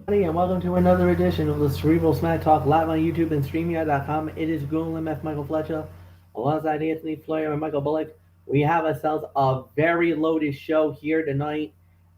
And welcome to another edition of the Cerebral Smack Talk live on YouTube and StreamYard.com. It is Goon F. Michael Fletcher alongside Anthony Floyer and Michael Bullock. We have ourselves a very loaded show here tonight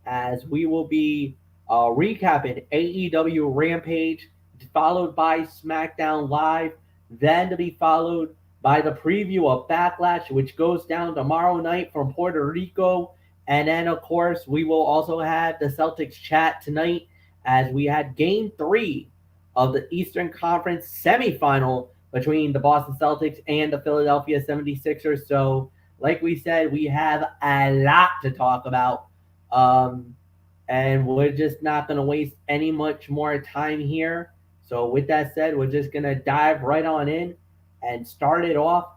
as we will be recapping AEW Rampage, followed by Smackdown Live, then to be followed by the preview of Backlash, which goes down tomorrow night from Puerto Rico. And then, of course, we will also have the Celtics chat tonight as we had game three of the Eastern Conference semifinal between the Boston Celtics and the Philadelphia 76ers. So, like we said, we have a lot to talk about. And we're just not going to waste any much more time here. So, with that said, we're just going to dive right on in and start it off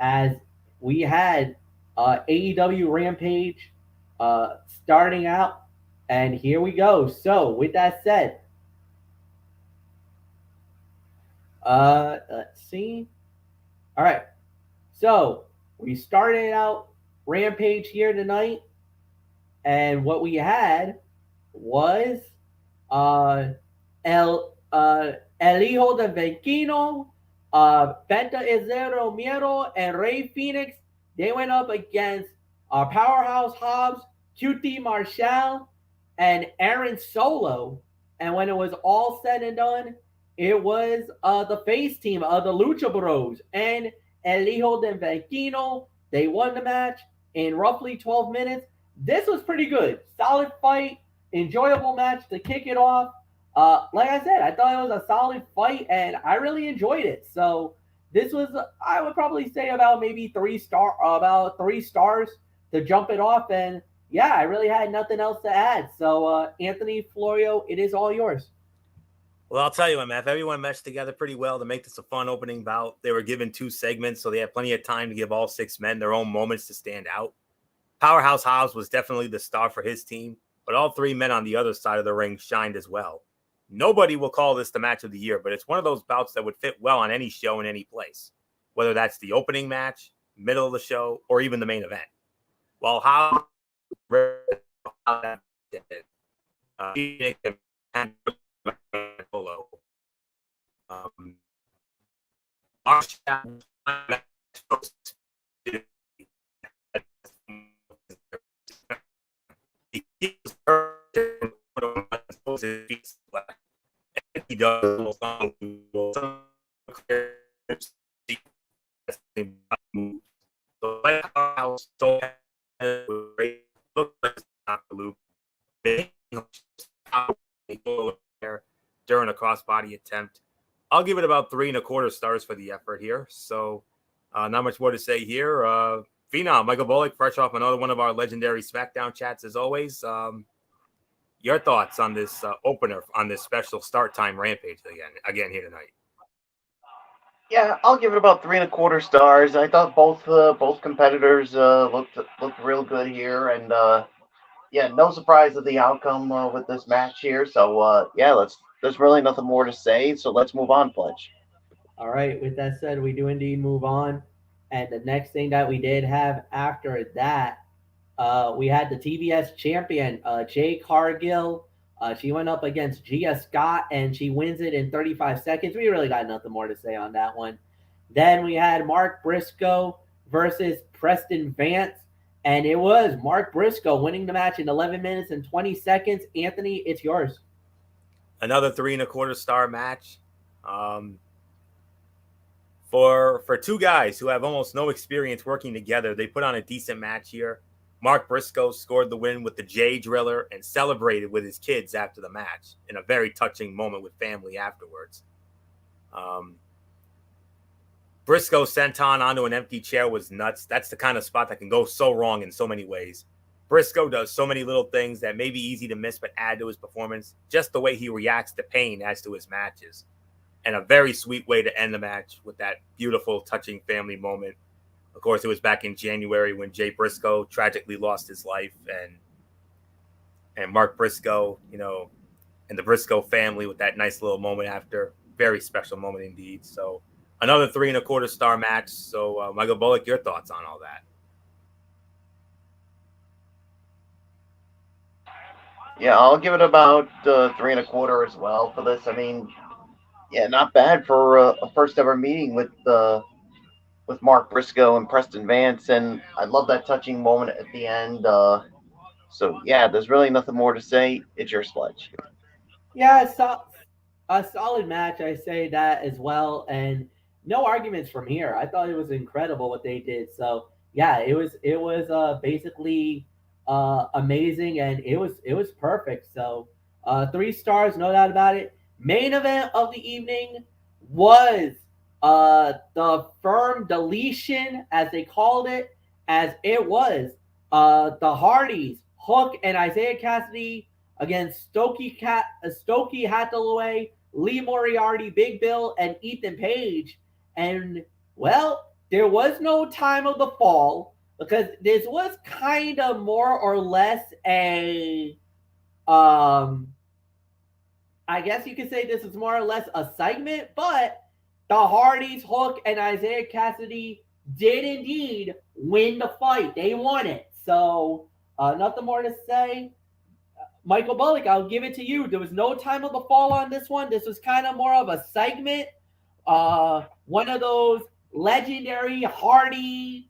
as we had AEW Rampage starting out. And here we go. So, with that said, let's see. All right. So, we started out Rampage here tonight. And what we had was uh, El Hijo de Vecino, Benta Izero Miedo, and Rey Phoenix. They went up against Powerhouse Hobbs, QT Marshall, and Aaron Solo. And when it was all said and done, it was the face team of the Lucha Bros and El Hijo de Vecino. They won the match in roughly 12 minutes. This was pretty good. Solid fight, enjoyable match to kick it off. Like I said, I thought it was a solid fight, and I really enjoyed it. So this was, I would probably say, about maybe about 3 stars to jump it off. And yeah, I really had nothing else to add. So Anthony Florio, it is all yours. Well, I'll tell you what, Matt, everyone meshed together pretty well to make this a fun opening bout. They were given 2 segments, so they had plenty of time to give all 6 men their own moments to stand out. Powerhouse Hobbs was definitely the star for his team, but all 3 men on the other side of the ring shined as well. Nobody will call this the match of the year, but it's one of those bouts that would fit well on any show in any place, whether that's the opening match, middle of the show, or even the main event. While Hobbs he does during a crossbody attempt. I'll give it about 3.25 stars for the effort here. So not much more to say here. Phenom, Michael Bullock, fresh off another one of our legendary Smackdown chats as always. Your thoughts on this opener, on this special start time Rampage again here tonight? Yeah, I'll give it about 3.25 stars. I thought both competitors looked real good here, and yeah, no surprise of the outcome with this match here. So yeah, there's really nothing more to say. So let's move on, Pledge. All right. With that said, we do indeed move on. And the next thing that we did have after that, we had the TBS champion, Jay Cargill. She went up against Gia Scott, and she wins it in 35 seconds. We really got nothing more to say on that one. Then we had Mark Briscoe versus Preston Vance, and it was Mark Briscoe winning the match in 11 minutes and 20 seconds. Anthony, it's yours. Another 3.25 star match. For 2 guys who have almost no experience working together, they put on a decent match here. Mark Briscoe scored the win with the J Driller and celebrated with his kids after the match in a very touching moment with family afterwards. Briscoe senton onto an empty chair was nuts. That's the kind of spot that can go so wrong in so many ways. Briscoe does so many little things that may be easy to miss but add to his performance, just the way he reacts to pain adds to his matches. And a very sweet way to end the match with that beautiful, touching family moment. Of course, it was back in January when Jay Briscoe tragically lost his life, and Mark Briscoe, and the Briscoe family with that nice little moment after. Very special moment indeed. So another 3.25 star match. So Michael Bullock, your thoughts on all that? Yeah, I'll give it about 3.25 as well for this. I mean, yeah, not bad for a first ever meeting with Mark Briscoe and Preston Vance, and I love that touching moment at the end. So yeah, there's really nothing more to say. It's your Sledge. Yeah, a solid match. I say that as well, and no arguments from here. I thought it was incredible what they did. So yeah, it was basically amazing, and it was perfect. So 3 stars, no doubt about it. Main event of the evening was the firm deletion, as they called it, as it was the Hardys, Hook and Isaiah Cassidy against Stokey Hathaway, Lee Moriarty, Big Bill, and Ethan Page. And well, there was no time of the fall because this was kind of more or less a I guess you could say this is more or less a segment, but the Hardys, Hook, and Isaiah Cassidy did indeed win the fight. They won it. So nothing more to say. Michael Bullock, I'll give it to you. There was no time of the fall on this one. This was kind of more of a segment, one of those legendary Hardy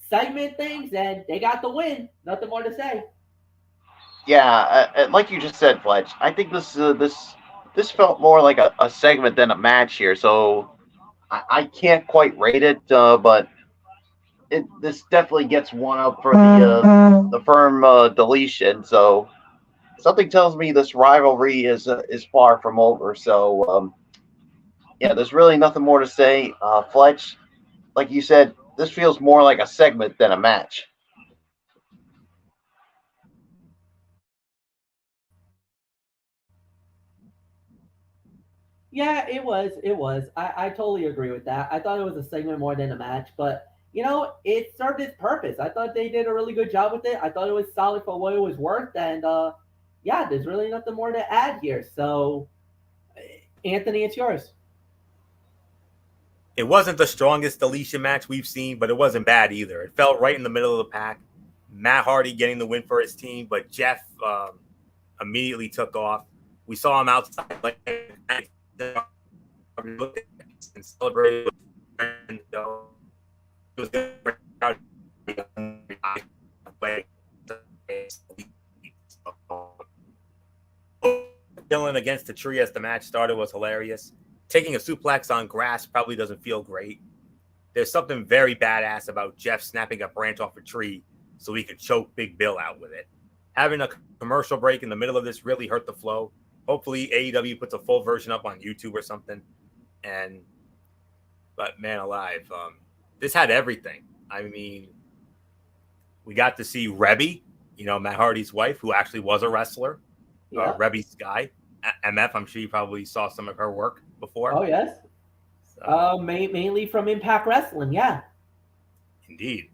segment things, and they got the win. Nothing more to say. Yeah, like you just said, Fletch. I think this felt more like a segment than a match here. So I can't quite rate it, but this definitely gets one up for the firm deletion. So something tells me this rivalry is far from over. So yeah, there's really nothing more to say. Fletch, like you said, this feels more like a segment than a match. Yeah, it was. It was. I totally agree with that. I thought it was a segment more than a match, but it served its purpose. I thought they did a really good job with it. I thought it was solid for what it was worth, and yeah, there's really nothing more to add here. So, Anthony, it's yours. It wasn't the strongest deletion match we've seen, but it wasn't bad either. It felt right in the middle of the pack. Matt Hardy getting the win for his team, but Jeff immediately took off. We saw him outside and celebrated. Dylan against the tree as the match started was hilarious. Taking a suplex on grass probably doesn't feel great. There's something very badass about Jeff snapping a branch off a tree so he could choke Big Bill out with it. Having a commercial break in the middle of this really hurt the flow. Hopefully AEW puts a full version up on YouTube or something. But man alive, this had everything. I mean, we got to see Rebby, Matt Hardy's wife, who actually was a wrestler. Yeah. Rebby Sky, MF. I'm sure you probably saw some of her work before. Oh yes. Mainly from Impact Wrestling. Yeah. Indeed.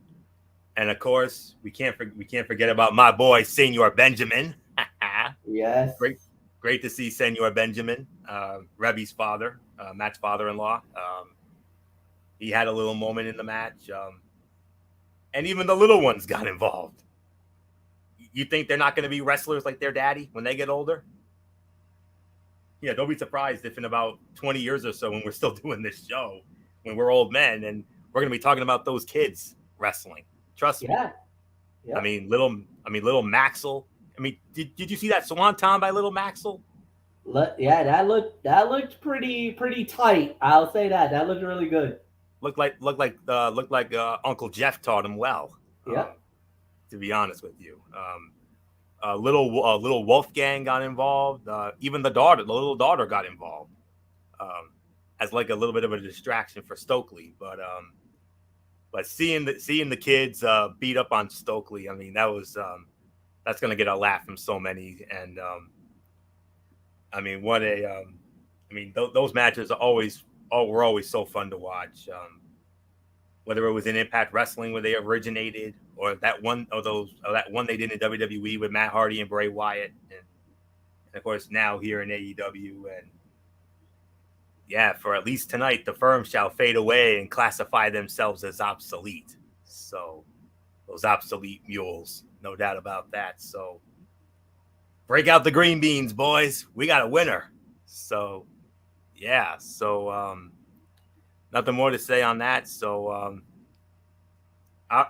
And of course, we can't forget about my boy Senor Benjamin. Yes. Great to see Senor Benjamin, Rebby's father, Matt's father-in-law. He had a little moment in the match, and even the little ones got involved. You think they're not going to be wrestlers like their daddy when they get older? Yeah, don't be surprised if in about 20 years or so, when we're still doing this show, when we're old men, and we're going to be talking about those kids wrestling. Trust me. Yeah. I mean, little Maxwell. I mean, did you see that Swanton by Little Maxwell? Yeah, that looked pretty tight. I'll say that. That looked really good. Looked like Uncle Jeff taught him well. Yeah. To be honest with you, little Wolfgang got involved. Even the little daughter got involved, as like a little bit of a distraction for Stokely. But seeing the kids beat up on Stokely, I mean, that's going to get a laugh from so many. And I mean, those matches were always so fun to watch. Whether it was in Impact Wrestling where they originated, or that one they did in WWE with Matt Hardy and Bray Wyatt, and of course now here in AEW. And yeah, for at least tonight, the firm shall fade away and classify themselves as obsolete. So those obsolete mules, no doubt about that. So break out the green beans, boys. We got a winner. So, yeah. So, nothing more to say on that. So,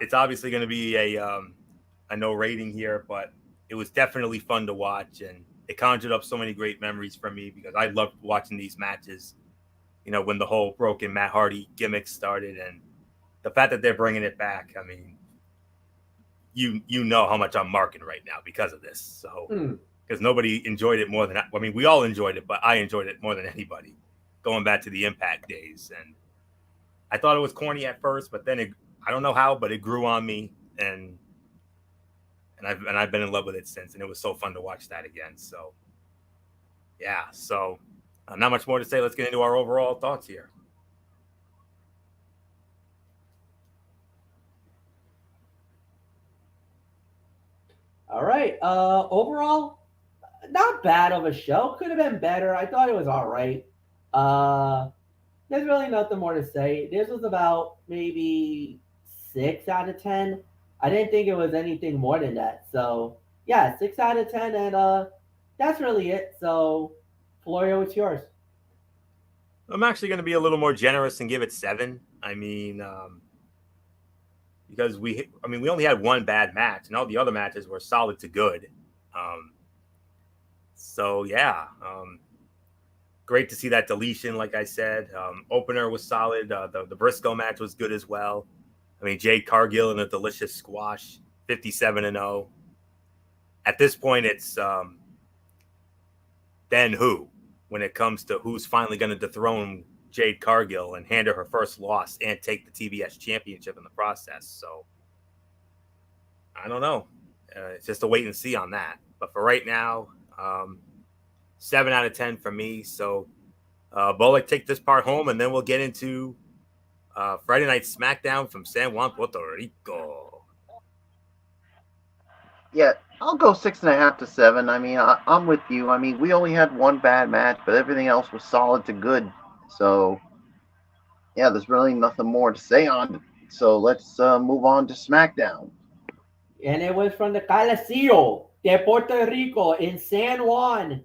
it's obviously going to be a no rating here, but it was definitely fun to watch, and it conjured up so many great memories for me because I loved watching these matches. You know, when the whole broken Matt Hardy gimmick started, and the fact that they're bringing it back. I mean, you know how much I'm marking right now because of this. So, because nobody enjoyed it more than I mean, we all enjoyed it, but I enjoyed it more than anybody. Going back to the Impact days, and I thought it was corny at first, but then I don't know how, but it grew on me, and I've been in love with it since, and it was so fun to watch that again. So, yeah. So, not much more to say. Let's get into our overall thoughts here. All right. Overall, not bad of a show. Could have been better. I thought it was all right. There's really nothing more to say. This was about maybe 6 out of 10. I didn't think it was anything more than that. So yeah, 6 out of 10, and that's really it. So Florio, it's yours. I'm actually going to be a little more generous and give it 7. I mean, because we only had one bad match, and all the other matches were solid to good. So yeah, great to see that deletion. Like I said, opener was solid. The Briscoe match was good as well. I mean, Jade Cargill in a delicious squash, 57-0. At this point, it's then who, when it comes to who's finally going to dethrone Jade Cargill and hand her her first loss and take the TBS championship in the process. So I don't know. It's just a wait and see on that. But for right now, 7 out of 10 for me. So Bullock, take this part home, and then we'll get into Friday Night Smackdown from San Juan, Puerto Rico. Yeah, I'll go 6.5 to 7. I mean, I'm with you. I mean, we only had one bad match, but everything else was solid to good. So, yeah, there's really nothing more to say on it. So let's move on to SmackDown. And it was from the Coliseo de Puerto Rico in San Juan.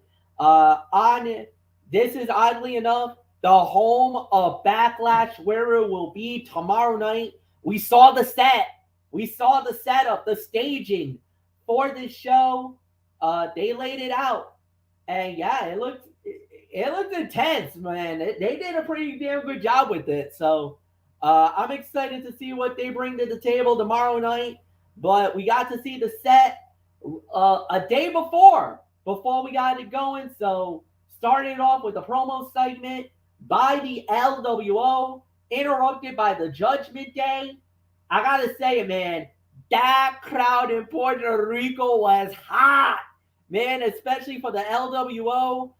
This is oddly enough the home of Backlash, where it will be tomorrow night. We saw the set. We saw the setup, the staging for this show. They laid it out, and yeah, it looked intense, man. They did a pretty damn good job with it. So I'm excited to see what they bring to the table tomorrow night. But we got to see the set a day before we got it going. So started off with a promo segment by the LWO, interrupted by the Judgment Day. I gotta say it, man. That crowd in Puerto Rico was hot, man, especially for the LWO.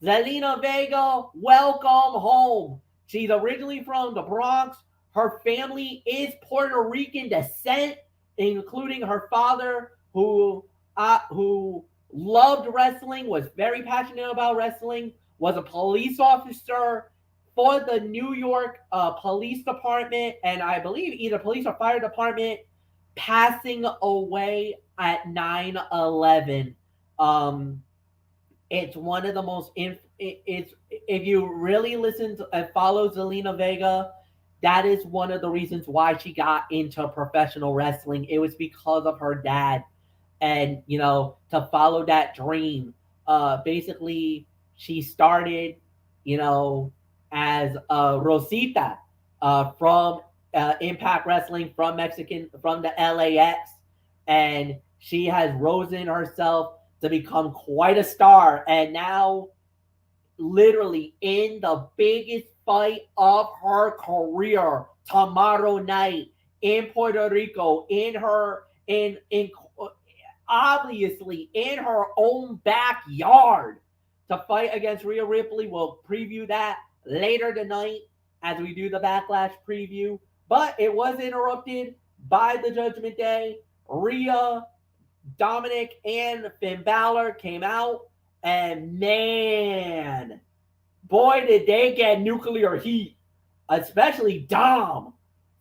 Zelina Vega, welcome home. She's originally from the Bronx. Her family is Puerto Rican descent, including her father, who loved wrestling, was very passionate about wrestling, was a police officer for the New York Police Department, and I believe either police or fire department, passing away at 9/11. It's one of the most it's if you really listen to and follow Zelina Vega, that is one of the reasons why she got into professional wrestling. It was because of her dad, and to follow that dream. Basically, she started, as Rosita from Impact Wrestling from the LAX, and she has risen herself to become quite a star, and now literally in the biggest fight of her career tomorrow night in Puerto Rico, in obviously in her own backyard, to fight against Rhea Ripley. We'll preview that later tonight as we do the Backlash preview. But it was interrupted by the Judgment Day. Rhea, Dominic, and Finn Balor came out, and man, boy, did they get nuclear heat, especially Dom.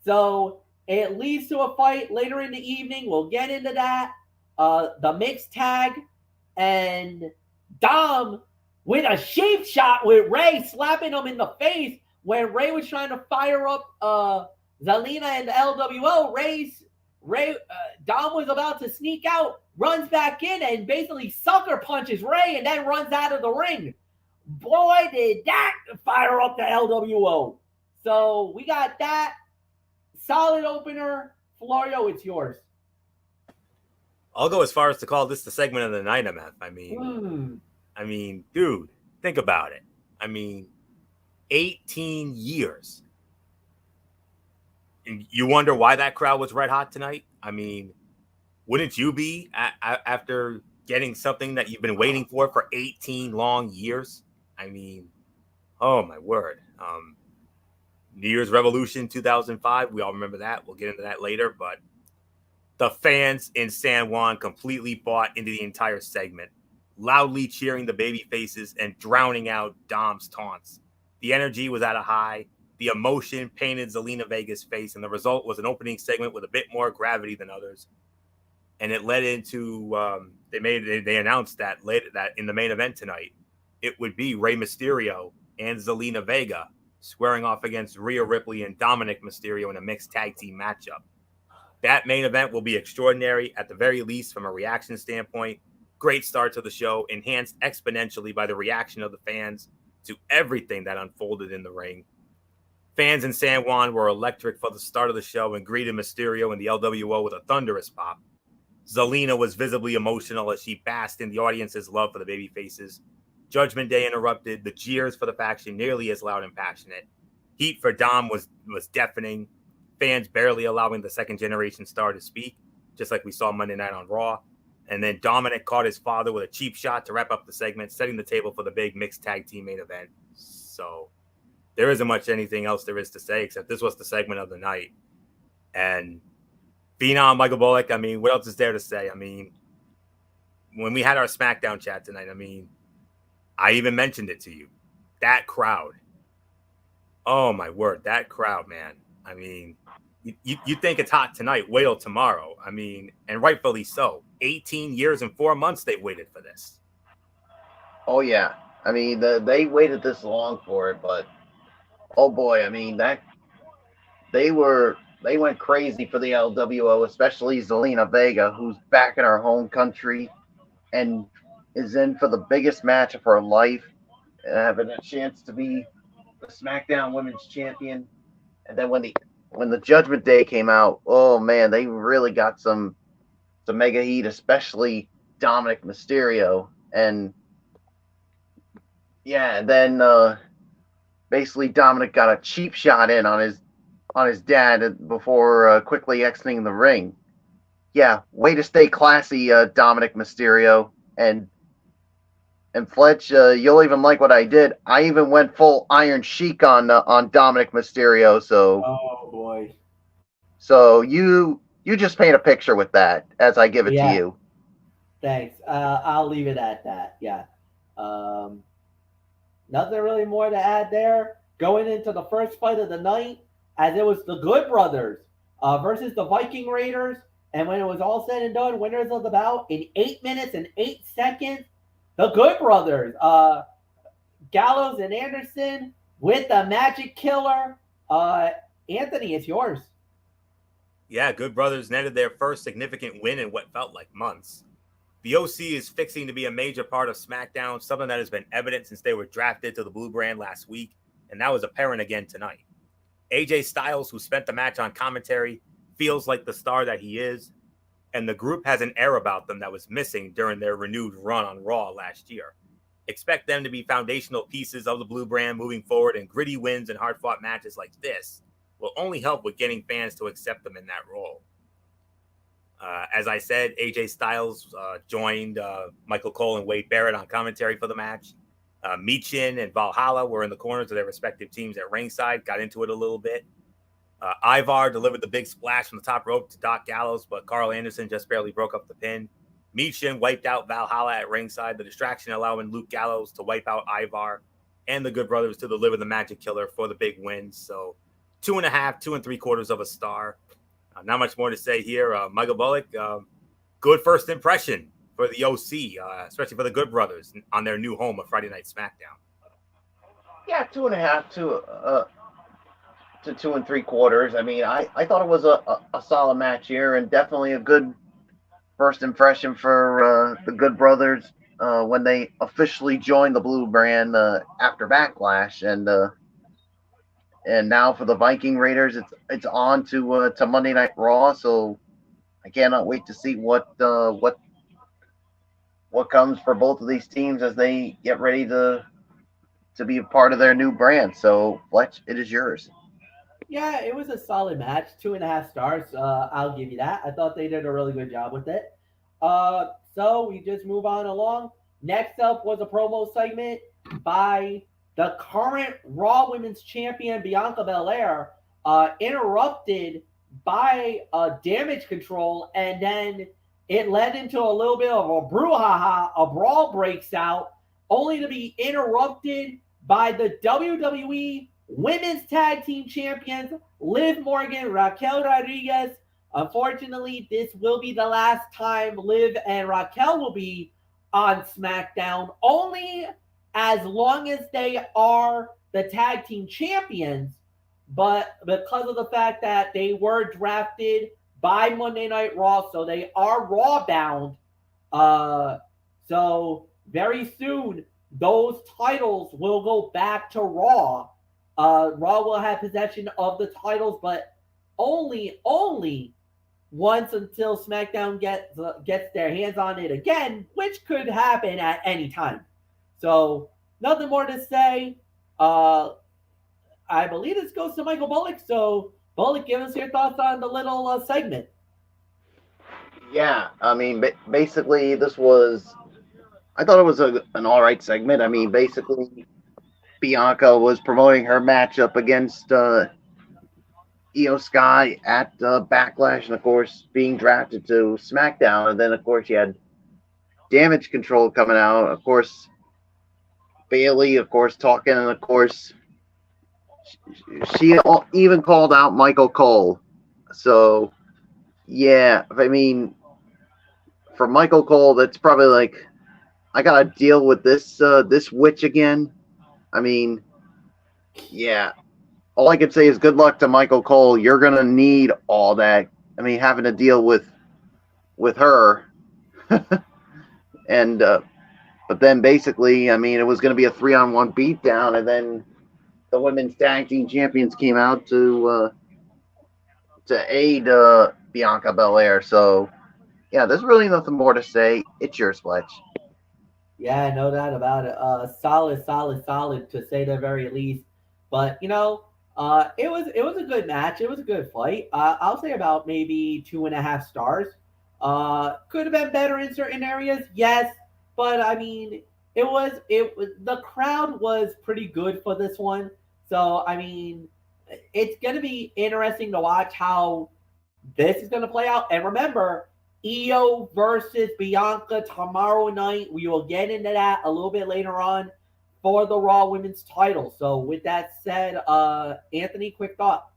So it leads to a fight later in the evening. We'll get into that. The mixed tag and Dom with a sheep shot with Ray slapping him in the face when Ray was trying to fire up Zelina and the LWO. Dom was about to sneak out, runs back in, and basically sucker punches Ray and then runs out of the ring. Boy, did that fire up the LWO. So we got that. Solid opener. Florio, it's yours. I'll go as far as to call this the segment of the night, MF. I mean, dude, think about it. 18 years. And you wonder why that crowd was red hot tonight? Wouldn't you be after getting something that you've been waiting for 18 long years? Oh my word. New Year's Revolution 2005, we all remember that. We'll get into that later, but the fans in San Juan completely bought into the entire segment, loudly cheering the baby faces and drowning out Dom's taunts. The energy was at a high. The emotion painted Zelina Vega's face, and the result was an opening segment with a bit more gravity than others. And it led into they announced that in the main event tonight, it would be Rey Mysterio and Zelina Vega squaring off against Rhea Ripley and Dominic Mysterio in a mixed tag team matchup. That main event will be extraordinary, at the very least from a reaction standpoint. Great start to the show, enhanced exponentially by the reaction of the fans to everything that unfolded in the ring. Fans in San Juan were electric for the start of the show and greeted Mysterio and the LWO with a thunderous pop. Zelina was visibly emotional as she basked in the audience's love for the baby faces. Judgment Day interrupted, the jeers for the faction nearly as loud and passionate. Heat for Dom was deafening, fans barely allowing the second-generation star to speak, just like we saw Monday night on Raw. And then Dominic caught his father with a cheap shot to wrap up the segment, setting the table for the big mixed tag team main event. So there isn't much anything else there is to say, except this was the segment of the night. And Phenom, Michael Bullock, what else is there to say? When we had our Smackdown chat tonight, I even mentioned it to you. That crowd. Oh, my word. That crowd, man. You think it's hot tonight. Wait till tomorrow. And rightfully so. 18 years and 4 months they've waited for this. Oh, yeah. They waited this long for it, but oh, boy. They went crazy for the LWO, especially Zelina Vega, who's back in her home country and is in for the biggest match of her life, having a chance to be the SmackDown Women's Champion. And then when the Judgment Day came out, oh man, they really got some mega heat, especially Dominic Mysterio. And yeah, and then basically Dominic got a cheap shot in on his dad before quickly exiting the ring. Yeah, way to stay classy, Dominic Mysterio. And Fletch, you'll even like what I did. I even went full Iron Sheik on Dominic Mysterio. So, oh boy. So you just paint a picture with that as I give it to you. Thanks. I'll leave it at that. Yeah. Nothing really more to add there. Going into the first fight of the night, as it was the Good Brothers versus the Viking Raiders, and when it was all said and done, winners of the bout in 8 minutes and 8 seconds. The Good Brothers, Gallows and Anderson with the Magic Killer. Anthony, it's yours. Yeah, Good Brothers netted their first significant win in what felt like months. The OC is fixing to be a major part of SmackDown, something that has been evident since they were drafted to the Blue Brand last week, and that was apparent again tonight. AJ Styles, who spent the match on commentary, feels like the star that he is, and the group has an air about them that was missing during their renewed run on Raw last year. Expect them to be foundational pieces of the Blue Brand moving forward, and gritty wins and hard-fought matches like this will only help with getting fans to accept them in that role. As I said, AJ Styles joined Michael Cole and Wade Barrett on commentary for the match. Michin and Valhalla were in the corners of their respective teams at ringside, got into it a little bit. Ivar delivered the big splash from the top rope to Doc Gallows, but Carl Anderson just barely broke up the pin. Michin wiped out Valhalla at ringside, the distraction allowing Luke Gallows to wipe out Ivar and the Good Brothers to deliver the Magic Killer for the big win. So 2.5, 2 3/4 of a star. Not much more to say here. Michael Bullock, good first impression for the OC, especially for the Good Brothers on their new home of Friday Night SmackDown. Yeah, 2.5 to 2 3/4. I mean, I thought it was a solid match here, and definitely a good first impression for the Good Brothers when they officially joined the Blue brand after Backlash, and now for the Viking Raiders, it's on to Monday Night Raw. So I cannot wait to see what comes for both of these teams as they get ready to be a part of their new brand. So Fletch, it is yours. Yeah, it was a solid match. 2.5 stars. I'll give you that. I thought they did a really good job with it. So we just move on along. Next up was a promo segment by the current Raw Women's Champion Bianca Belair, interrupted by Damage Control, and then it led into a little bit of a brouhaha. A brawl breaks out, only to be interrupted by the WWE Women's Tag Team Champions, Liv Morgan, Raquel Rodriguez. Unfortunately, this will be the last time Liv and Raquel will be on SmackDown, only as long as they are the tag team champions. But because of the fact that they were drafted by Monday Night Raw, so they are Raw bound. So very soon, those titles will go back to Raw. Raw will have possession of the titles, but only once until SmackDown gets their hands on it again, which could happen at any time. So nothing more to say. I believe this goes to Michael Bullock. So Bullock, give us your thoughts on the little segment. Yeah, I mean, basically, I thought it was an all right segment. I mean, basically, Bianca was promoting her matchup against Io Sky at Backlash, and of course, being drafted to SmackDown. And then, of course, you had Damage Control coming out. Of course, Bayley, of course, talking, and of course, she even called out Michael Cole. So, yeah, I mean, for Michael Cole, that's probably like, I gotta deal with this witch again. I mean, yeah. All I can say is good luck to Michael Cole. You're gonna need all that. I mean, having to deal with her, and but then basically, I mean, it was gonna be a 3-on-1 beatdown, and then the women's tag team champions came out to aid Bianca Belair. So yeah, there's really nothing more to say. It's yours, Fletch. Yeah, no doubt about it. Solid to say the very least. But it was a good match. It was a good fight. I'll say about maybe 2.5 stars. Could have been better in certain areas, yes. But I mean, it was the crowd was pretty good for this one. So I mean, it's gonna be interesting to watch how this is gonna play out. And remember, Io versus Bianca tomorrow night. We will get into that a little bit later on for the Raw Women's title. So with that said, Anthony, quick thought.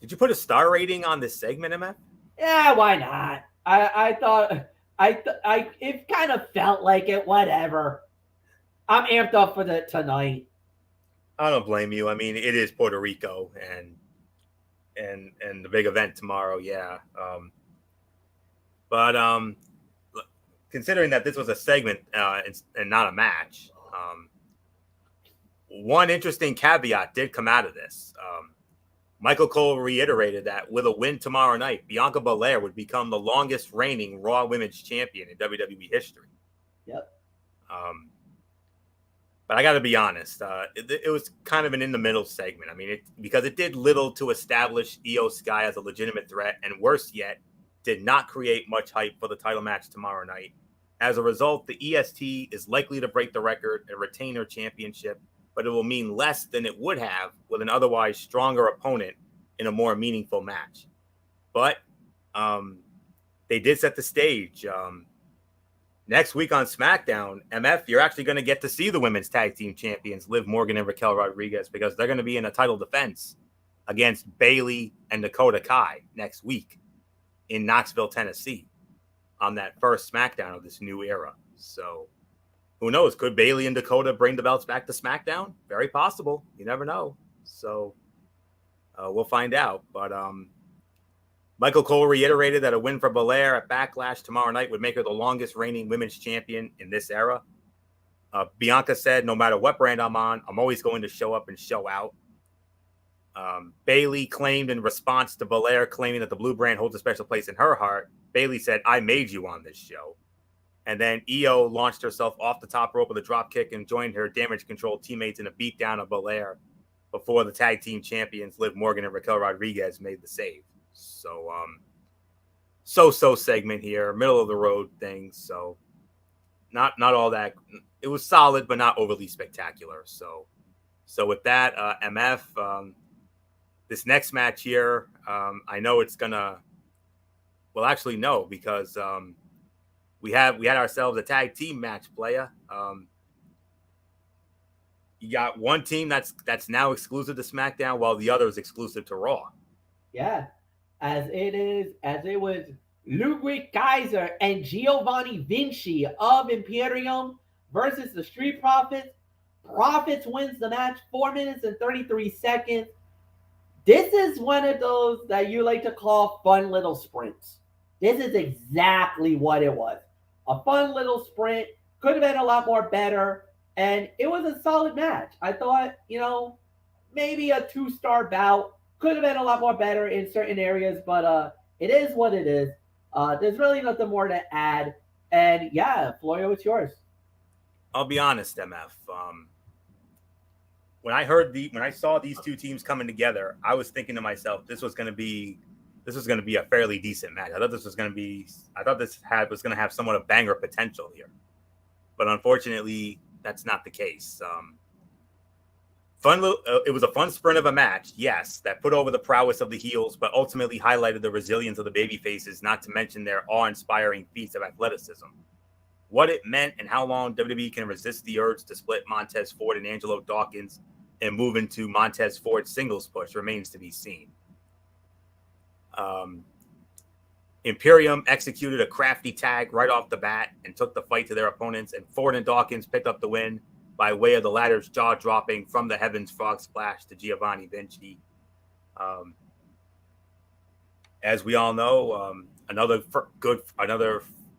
Did you put a star rating on this segment, MF? Yeah, why not? I thought it kind of felt like it. Whatever. I'm amped up for tonight. I don't blame you. I mean, it is Puerto Rico and the big event tomorrow. Yeah. But considering that this was a segment and not a match, one interesting caveat did come out of this. Michael Cole reiterated that with a win tomorrow night, Bianca Belair would become the longest reigning Raw Women's Champion in WWE history. Yep. But I got to be honest, it was kind of an in-the-middle segment. I mean, because it did little to establish Io Sky as a legitimate threat, and worse yet, did not create much hype for the title match tomorrow night. As a result, the EST is likely to break the record and retain her championship, but it will mean less than it would have with an otherwise stronger opponent in a more meaningful match. But they did set the stage. Next week on SmackDown, MF, you're actually going to get to see the women's tag team champions, Liv Morgan and Raquel Rodriguez, because they're going to be in a title defense against Bayley and Dakota Kai next week in Knoxville, Tennessee. on that first SmackDown of this new era. So who knows? Could Bayley and Dakota bring the belts back to SmackDown? Very possible. You never know. So we'll find out. But Michael Cole reiterated that a win for Belair at Backlash tomorrow night would make her the longest reigning women's champion in this era. Bianca said, no matter what brand I'm on, I'm always going to show up and show out. Bayley claimed in response to Belair claiming that the blue brand holds a special place in her heart. Bayley said, I made you on this show. And then Io launched herself off the top rope with a drop kick and joined her damage control teammates in a beatdown of Belair before the tag team champions Liv Morgan and Raquel Rodriguez made the save. So, so segment here, middle of the road thing. So not all that. It was solid, but not overly spectacular. So with that, MF, this next match here, I know it's gonna. Well, actually, no, because we had ourselves a tag team match, playa. You got one team that's now exclusive to SmackDown, while the other is exclusive to Raw. Yeah, as it was Ludwig Kaiser and Giovanni Vinci of Imperium versus the Street Profits. Profits wins the match 4 minutes and 33 seconds. This is one of those that you like to call fun little sprints. This is exactly what it was. A fun little sprint. Could have been a lot more better. And it was a solid match. I thought, maybe a 2-star bout. Could have been a lot more better in certain areas, but it is what it is. There's really nothing more to add. And yeah, Florio, it's yours. I'll be honest, MF. When I saw these two teams coming together, I was thinking to myself, this was going to be a fairly decent match. I thought this was going to have somewhat of banger potential here, but unfortunately, that's not the case. It was a fun sprint of a match, yes, that put over the prowess of the heels, but ultimately highlighted the resilience of the babyfaces, not to mention their awe-inspiring feats of athleticism. What it meant and how long WWE can resist the urge to split Montez Ford and Angelo Dawkins and move into Montez Ford's singles push remains to be seen. Imperium executed a crafty tag right off the bat and took the fight to their opponents, and Ford and Dawkins picked up the win by way of the latter's jaw-dropping from the Heavens Frog Splash to Giovanni Vinci. As we all know, another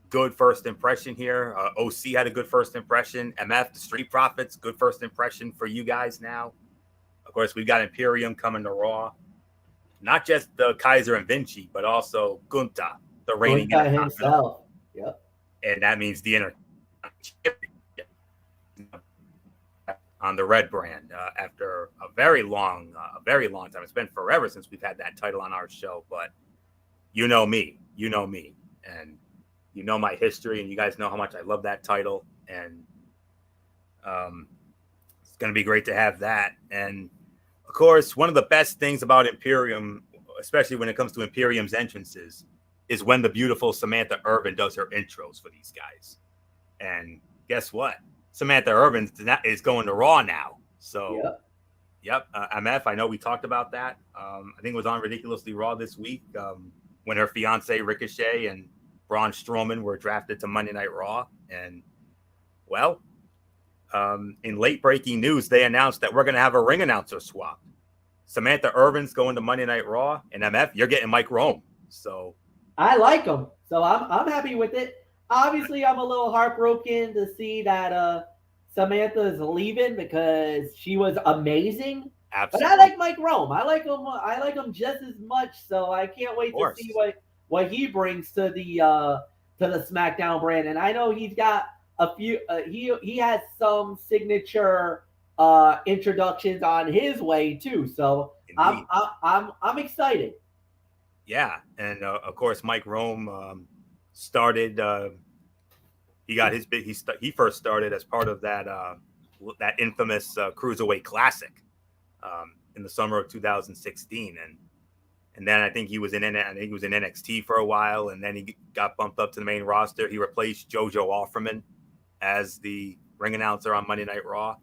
good first impression here. OC had a good first impression. MF, the Street Profits, good first impression for you guys now. Of course, we've got Imperium coming to Raw. Not just the Kaiser and Vinci, but also Gunther, the reigning himself. Yep. And that means the on the red brand after a very long time. It's been forever since we've had that title on our show, but you know me, and you know my history, and you guys know how much I love that title, and it's going to be great to have that. And of course, one of the best things about Imperium, especially when it comes to Imperium's entrances, is when the beautiful Samantha Irvin does her intros for these guys. And guess what? Samantha Irvin is going to Raw now. So, yep. MF, I know we talked about that. I think it was on Ridiculously Raw this week when her fiance Ricochet and Braun Strowman were drafted to Monday Night Raw. And, well, in late breaking news, they announced that we're going to have a ring announcer swap. Samantha Irvin's going to Monday Night Raw, and MF, you're getting Mike Rome. So I like him. So I'm happy with it. Obviously, I'm a little heartbroken to see that Samantha is leaving because she was amazing. Absolutely. But I like Mike Rome. I like him just as much. So I can't wait to see what he brings to the SmackDown brand. And I know he's got a few. He has some signature introductions on his way too. So indeed. I'm excited. Yeah, and of course, Mike Rome started. He got his big. He first started as part of that infamous Cruiserweight Classic in the summer of 2016, and then I think he was in NXT for a while, and then he got bumped up to the main roster. He replaced JoJo Offerman as the ring announcer on Monday Night Raw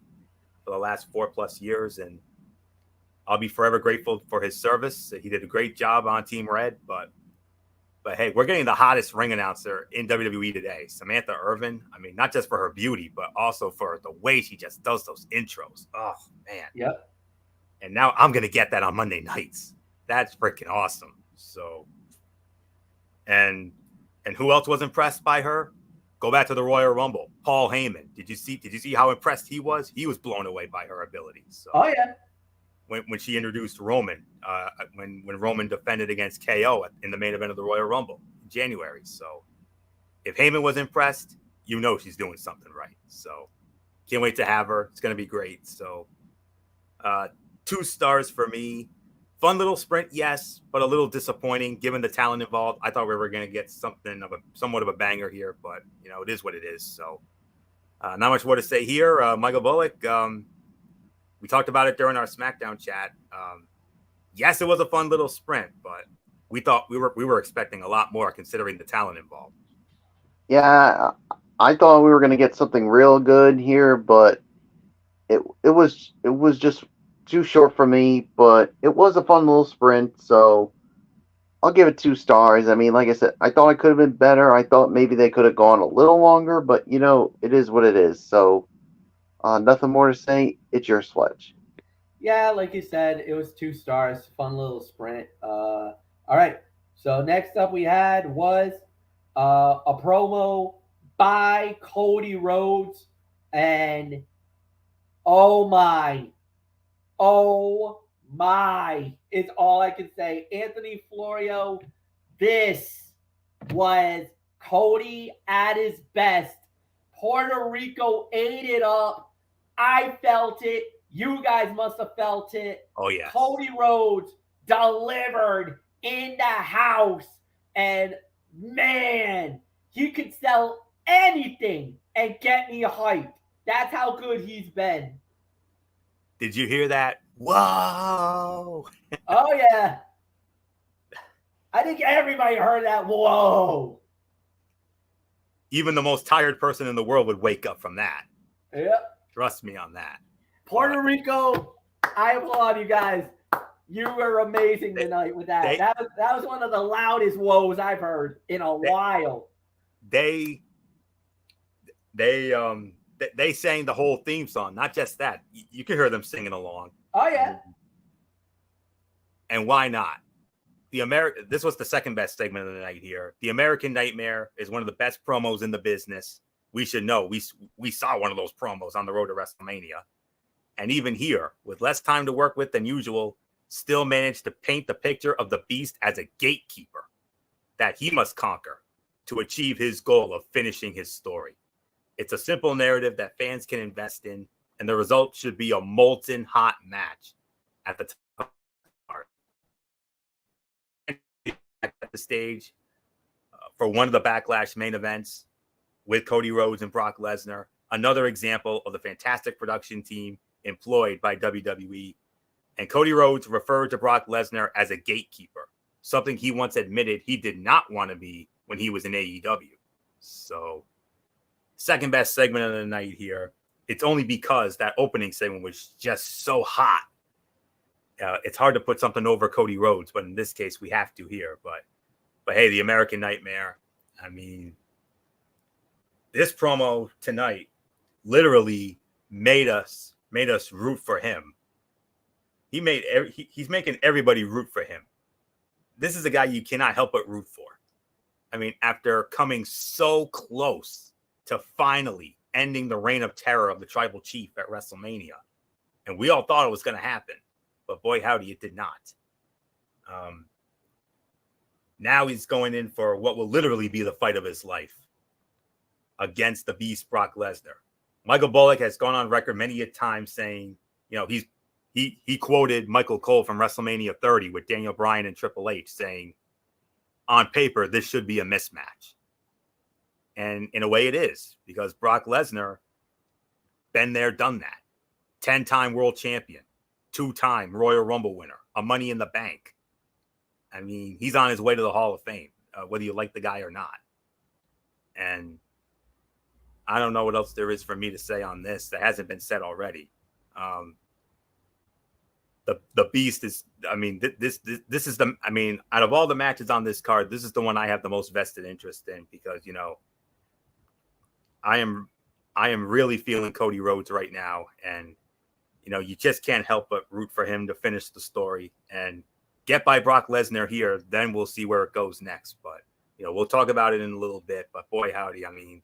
for the last 4+ years, and I'll be forever grateful for his service. He did a great job on Team Red, but But hey, we're getting the hottest ring announcer in WWE today, Samantha Irvin. I mean, not just for her beauty, but also for the way she just does those intros. Oh, man. Yep. And now I'm going to get that on Monday nights. That's freaking awesome. So, and who else was impressed by her? Go back to the Royal Rumble. Paul Heyman. Did you see how impressed he was? He was blown away by her abilities. So, Oh, yeah. When she introduced Roman, when Roman defended against KO in the main event of the Royal Rumble in January. So if Heyman was impressed, you know she's doing something right. So can't wait to have her. It's going to be great. So 2 stars for me. Fun little sprint, yes, but a little disappointing given the talent involved. I thought we were going to get somewhat of a banger here, but it is what it is. So not much more to say here. Michael Bullock, we talked about it during our SmackDown chat. Yes, it was a fun little sprint, but we thought we were expecting a lot more considering the talent involved. Yeah, I thought we were going to get something real good here, but it was just too short for me. But it was a fun little sprint, so I'll give it 2 stars. I mean, like I said, I thought it could have been better. I thought maybe they could have gone a little longer, but it is what it is. So nothing more to say. It's your Sledge. Yeah, like you said, it was 2 stars. Fun little sprint. All right. So next up we had was a promo by Cody Rhodes, and oh my is all I can say. Anthony Florio, this was Cody at his best. Puerto Rico ate it up. I felt it. You guys must have felt it. Oh, yeah. Cody Rhodes delivered in the house. And man, he could sell anything and get me hyped. That's how good he's been. Did you hear that? Whoa! Oh, yeah. I think everybody heard that. Whoa. Even the most tired person in the world would wake up from that. Yep. Trust me on that. Puerto Rico, I applaud you guys. You were amazing tonight with that. That was one of the loudest whoas I've heard in a while. They sang the whole theme song. Not just that. You can hear them singing along. Oh, yeah. And why not? This was the second best segment of the night here. The American Nightmare is one of the best promos in the business. We should know. We saw one of those promos on the road to WrestleMania. And even here, with less time to work with than usual, still managed to paint the picture of the Beast as a gatekeeper that he must conquer to achieve his goal of finishing his story. It's a simple narrative that fans can invest in, and the result should be a molten hot match at the top at the stage for one of the Backlash main events with Cody Rhodes and Brock Lesnar. Another example of the fantastic production team employed by WWE. And Cody Rhodes referred to Brock Lesnar as a gatekeeper, something he once admitted he did not want to be when he was in AEW. So, second best segment of the night here. It's only because that opening segment was just so hot. It's hard to put something over Cody Rhodes, but in this case, we have to here. But hey, the American Nightmare. I mean, this promo tonight literally made us root for him. He's making everybody root for him. This is a guy you cannot help but root for. I mean, after coming so close to finally ending the reign of terror of the Tribal Chief at WrestleMania, and we all thought it was going to happen, but boy, howdy, it did not. Now he's going in for what will literally be the fight of his life against the Beast, Brock Lesnar. Michael Bullock has gone on record many a time saying, he quoted Michael Cole from WrestleMania 30 with Daniel Bryan and Triple H saying, on paper, this should be a mismatch. And in a way it is, because Brock Lesnar, been there, done that. 10-time world champion, 2-time Royal Rumble winner, a Money in the Bank. I mean, he's on his way to the Hall of Fame, whether you like the guy or not. And I don't know what else there is for me to say on this that hasn't been said already. the beast is. I mean, this is the. I mean, out of all the matches on this card, this is the one I have the most vested interest in because I am really feeling Cody Rhodes right now, and you just can't help but root for him to finish the story and get by Brock Lesnar here. Then we'll see where it goes next. But we'll talk about it in a little bit. But boy, howdy, I mean,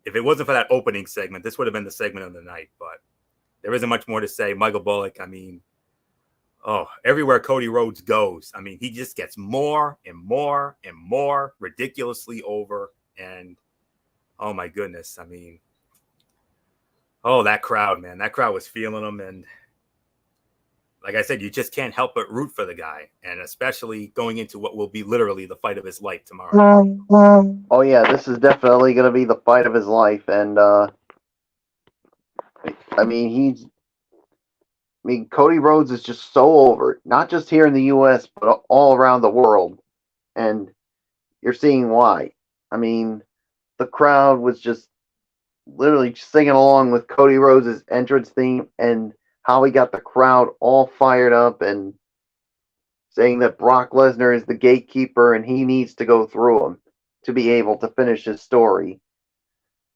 if it wasn't for that opening segment, this would have been the segment of the night. But there isn't much more to say. Michael Bullock, I mean, everywhere Cody Rhodes goes, I mean, he just gets more and more and more ridiculously over. And oh my goodness, I mean, that crowd, man, that crowd was feeling him. And like I said, you just can't help but root for the guy. And especially going into what will be literally the fight of his life tomorrow. Oh yeah, this is definitely going to be the fight of his life. And I mean, Cody Rhodes is just so over, not just here in the U.S., but all around the world. And you're seeing why. I mean, the crowd was just literally singing along with Cody Rhodes' entrance theme and how he got the crowd all fired up and saying that Brock Lesnar is the gatekeeper and he needs to go through him to be able to finish his story.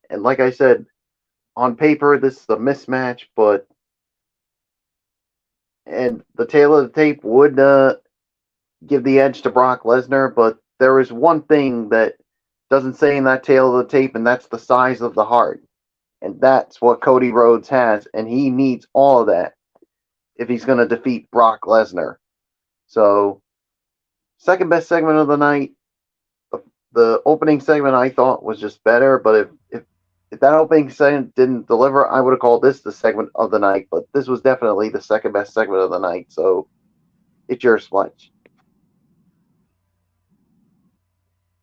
And like I said, on paper, this is a mismatch, and the tail of the tape would give the edge to Brock Lesnar, but there is one thing that doesn't say in that tail of the tape, and that's the size of the heart. And that's what Cody Rhodes has, and he needs all of that if he's going to defeat Brock Lesnar. So, second best segment of the night. The opening segment I thought was just better, but if that opening segment didn't deliver, I would have called this the segment of the night. But this was definitely the second best segment of the night. So, it's yours, Fletch.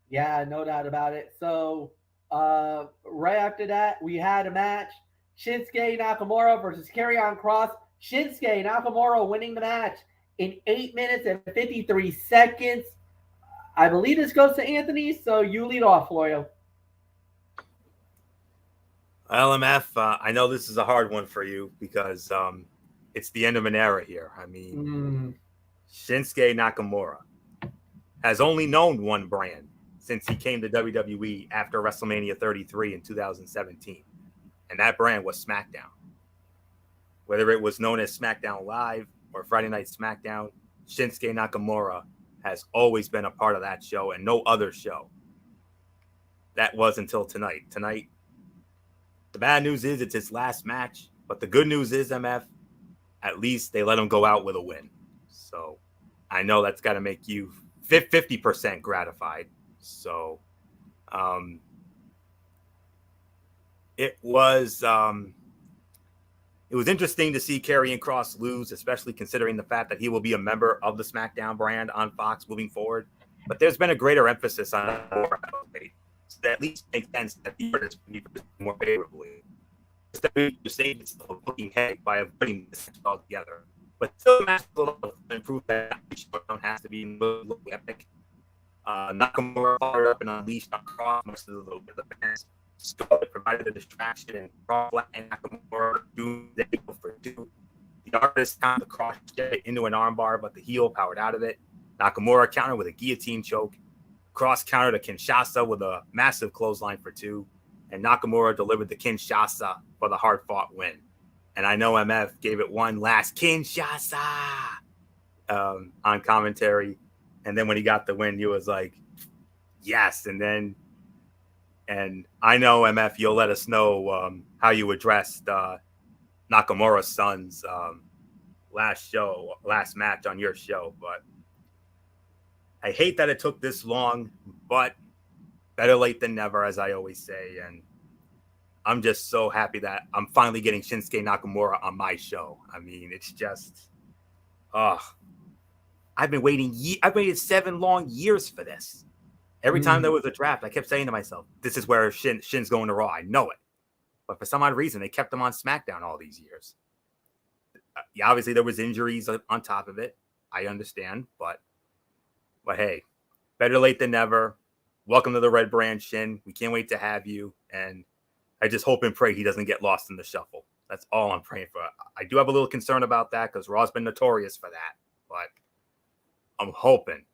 Yeah, no doubt about it. So, right after that, we had a match: Shinsuke Nakamura versus Karrion Kross. Shinsuke Nakamura winning the match in 8 minutes and 53 seconds. I believe this goes to Anthony, so you lead off, Florio. LMF, I know this is a hard one for you because it's the end of an era here. I mean, Shinsuke Nakamura has only known one brand since he came to WWE after WrestleMania 33 in 2017. And that brand was SmackDown. Whether it was known as SmackDown Live or Friday Night SmackDown, Shinsuke Nakamura has always been a part of that show and no other show. That was until tonight. Tonight, the bad news is it's his last match, but the good news is, MF, at least they let him go out with a win. So I know that's got to make you 50% gratified. So it was interesting to see Karrion Kross lose, especially considering the fact that he will be a member of the SmackDown brand on Fox moving forward. But there's been a greater emphasis on it. So that at least makes sense that the artist will be more favorably. Instead of just saying it's a looking head by avoiding this all together. But still, the match will improve that. Don't have to be epic. Nakamura fired up and unleashed on Kross most of the fans. Scarlett provided a distraction and Kross and Nakamura doomsday for two. The artist countered the Kross into an armbar, but the heel powered out of it. Nakamura countered with a guillotine choke. Kross countered a Kinshasa with a massive clothesline for two. And Nakamura delivered the Kinshasa for the hard-fought win. And I know MF gave it one last Kinshasa on commentary. And then when he got the win, he was like, yes. And I know, MF, you'll let us know how you addressed Nakamura's son's last match on your show. But I hate that it took this long, but better late than never, as I always say. And I'm just so happy that I'm finally getting Shinsuke Nakamura on my show. I mean, it's just, I've waited 7 long years for this. Every time there was a draft, I kept saying to myself, this is where Shin's going to Raw. I know it. But for some odd reason, they kept him on SmackDown all these years. Obviously, there was injuries on top of it. I understand. But hey, better late than never. Welcome to the Red Brand, Shin. We can't wait to have you. And I just hope and pray he doesn't get lost in the shuffle. That's all I'm praying for. I do have a little concern about that because Raw's been notorious for that. But I'm hoping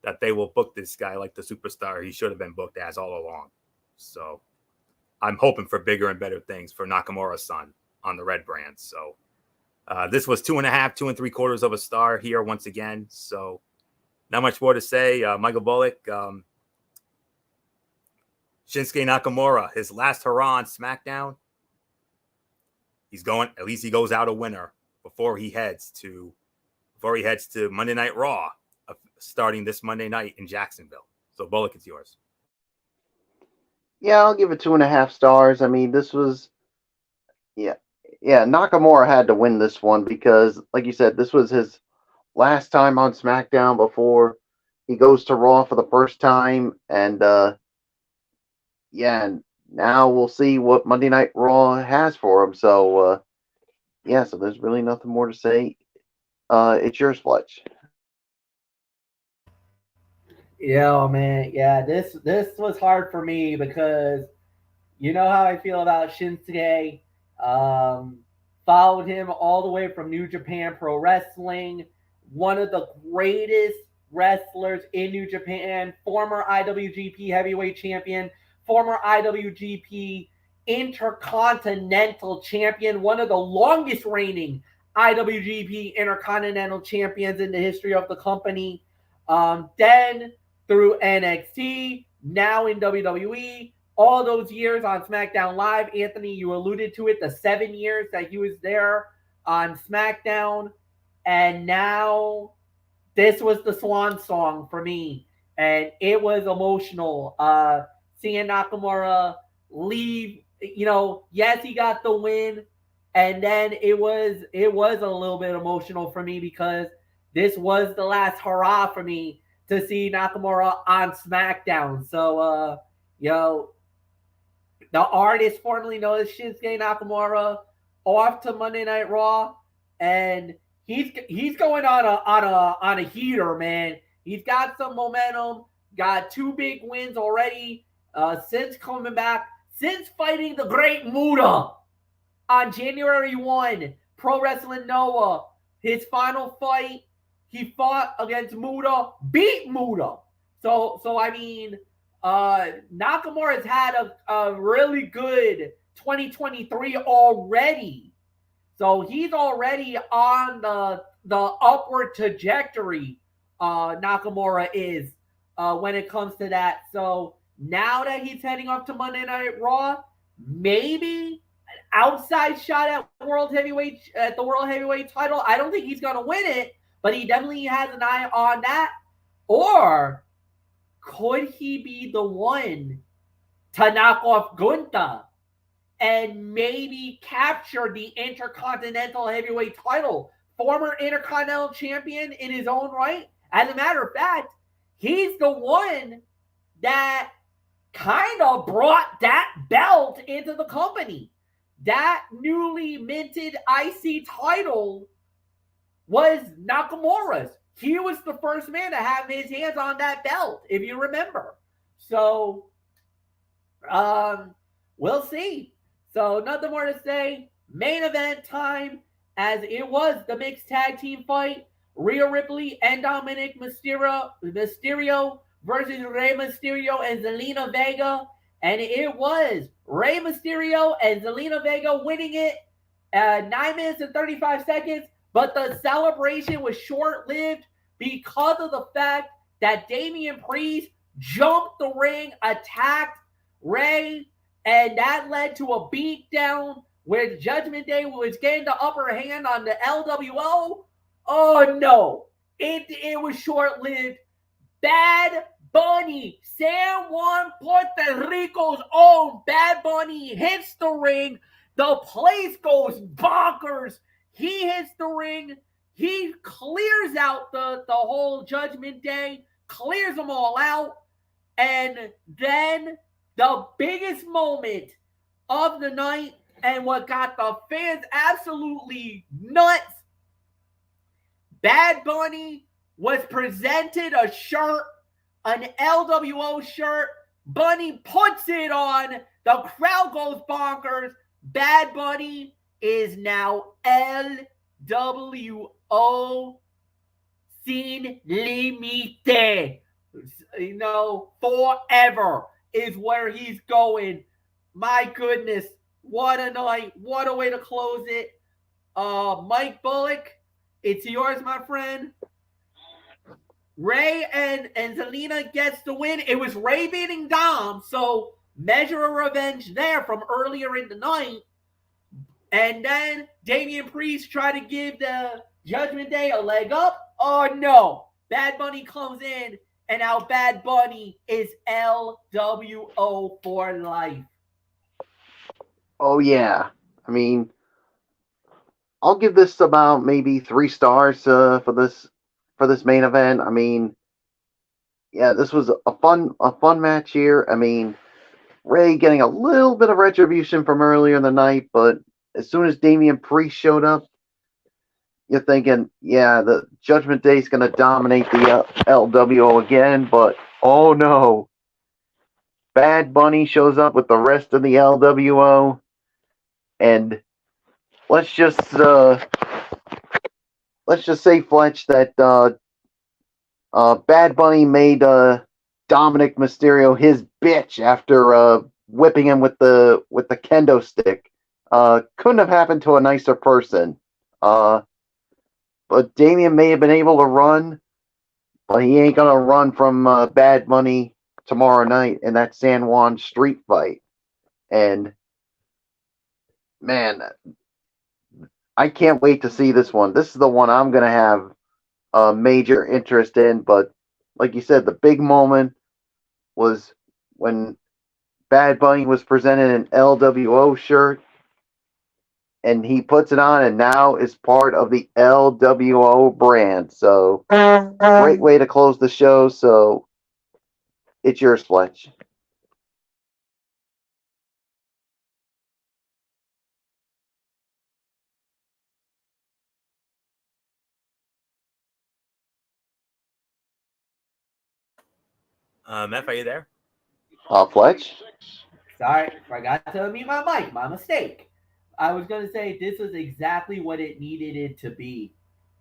that they will book this guy like the superstar he should have been booked as all along. So I'm hoping for bigger and better things for Nakamura's son on the red brand. So this was 2.5, 2 3/4 of a star here once again. So not much more to say. Michael Bullock, Shinsuke Nakamura, his last hurrah on Smackdown. He's going, at least he goes out a winner before he heads to Monday Night Raw, starting this Monday night in Jacksonville. So Bullock, it's yours. Yeah, I'll give it 2.5 stars. I mean, this was, yeah, Nakamura had to win this one because, like you said, this was his last time on SmackDown before he goes to Raw for the first time. And, and now we'll see what Monday Night Raw has for him. So, so there's really nothing more to say. It's yours, Fletch. Yeah, man. Yeah, this was hard for me because you know how I feel about Shinsuke. Followed him all the way from New Japan Pro Wrestling, one of the greatest wrestlers in New Japan, former IWGP Heavyweight Champion, former IWGP Intercontinental Champion, one of the longest reigning IWGP Intercontinental Champions in the history of the company. Then through NXT, now in WWE, all those years on SmackDown Live. Anthony, you alluded to it, the 7 years that he was there on SmackDown. And now this was the swan song for me. And it was emotional. Seeing Nakamura leave, yes, he got the win. And then it was a little bit emotional for me because this was the last hurrah for me to see Nakamura on SmackDown. So, the artist formerly known as Shinsuke Nakamura off to Monday Night Raw, and he's going on a heater, man. He's got some momentum, got 2 big wins already since coming back, since fighting the Great Muta on January 1, Pro Wrestling Noah. His final fight, he fought against Muta, beat Muta. So I mean, Nakamura's had a really good 2023 already. So he's already on the upward trajectory. Nakamura is when it comes to that. So now that he's heading up to Monday Night Raw, maybe an outside shot at the World Heavyweight title. I don't think he's gonna win it, but he definitely has an eye on that. Or could he be the one to knock off Gunther and maybe capture the Intercontinental Heavyweight title? Former Intercontinental Champion in his own right. As a matter of fact, he's the one that kind of brought that belt into the company. That newly minted IC title was Nakamura's. He was the first man to have his hands on that belt, if you remember. So, we'll see. So, nothing more to say. Main event time, as it was the mixed tag team fight. Rhea Ripley and Dominic Mysterio versus Rey Mysterio and Zelina Vega. And it was Rey Mysterio and Zelina Vega winning it 9 minutes and 35 seconds. But the celebration was short-lived because of the fact that Damian Priest jumped the ring, attacked Rey, and that led to a beatdown where Judgment Day was getting the upper hand on the LWO. Oh, no. It was short-lived. Bad Bunny, San Juan, Puerto Rico's own Bad Bunny hits the ring. The place goes bonkers. He hits the ring. He clears out the whole Judgment Day, clears them all out. And then the biggest moment of the night and what got the fans absolutely nuts, Bad Bunny was presented a shirt, an LWO shirt. Bunny puts it on. The crowd goes bonkers. Bad Bunny is now LWO Sin Límite. Forever is where he's going. My goodness, what a night. What a way to close it. Mike Bullock, it's yours, my friend. Ray and Zelina gets the win. It was Ray beating Dom, so measure of revenge there from earlier in the night. And then Damian Priest tried to give the Judgment Day a leg up. Oh no. Bad Bunny comes in, and now Bad Bunny is LWO for life. Oh yeah. I mean, I'll give this about maybe 3 stars for this main event. I mean, yeah, this was a fun match here. I mean, Ray getting a little bit of retribution from earlier in the night, but as soon as Damian Priest showed up, you're thinking, yeah, the Judgment Day is going to dominate the LWO again, but oh no. Bad Bunny shows up with the rest of the LWO, and let's just say, Fletch, that Bad Bunny made Dominic Mysterio his bitch after whipping him with the kendo stick. Couldn't have happened to a nicer person. But Damian may have been able to run, but he ain't gonna run from Bad Bunny tomorrow night in that San Juan street fight. And man, I can't wait to see this one. This is the one I'm gonna have a major interest in. But like you said, the big moment was when Bad Bunny was presented an LWO shirt, and he puts it on and now is part of the LWO brand. So great way to close the show. So it's yours, Fletch. Meth, are you there? Fletch? Sorry, forgot to unmute my mic. My mistake. I was going to say this was exactly what it needed it to be.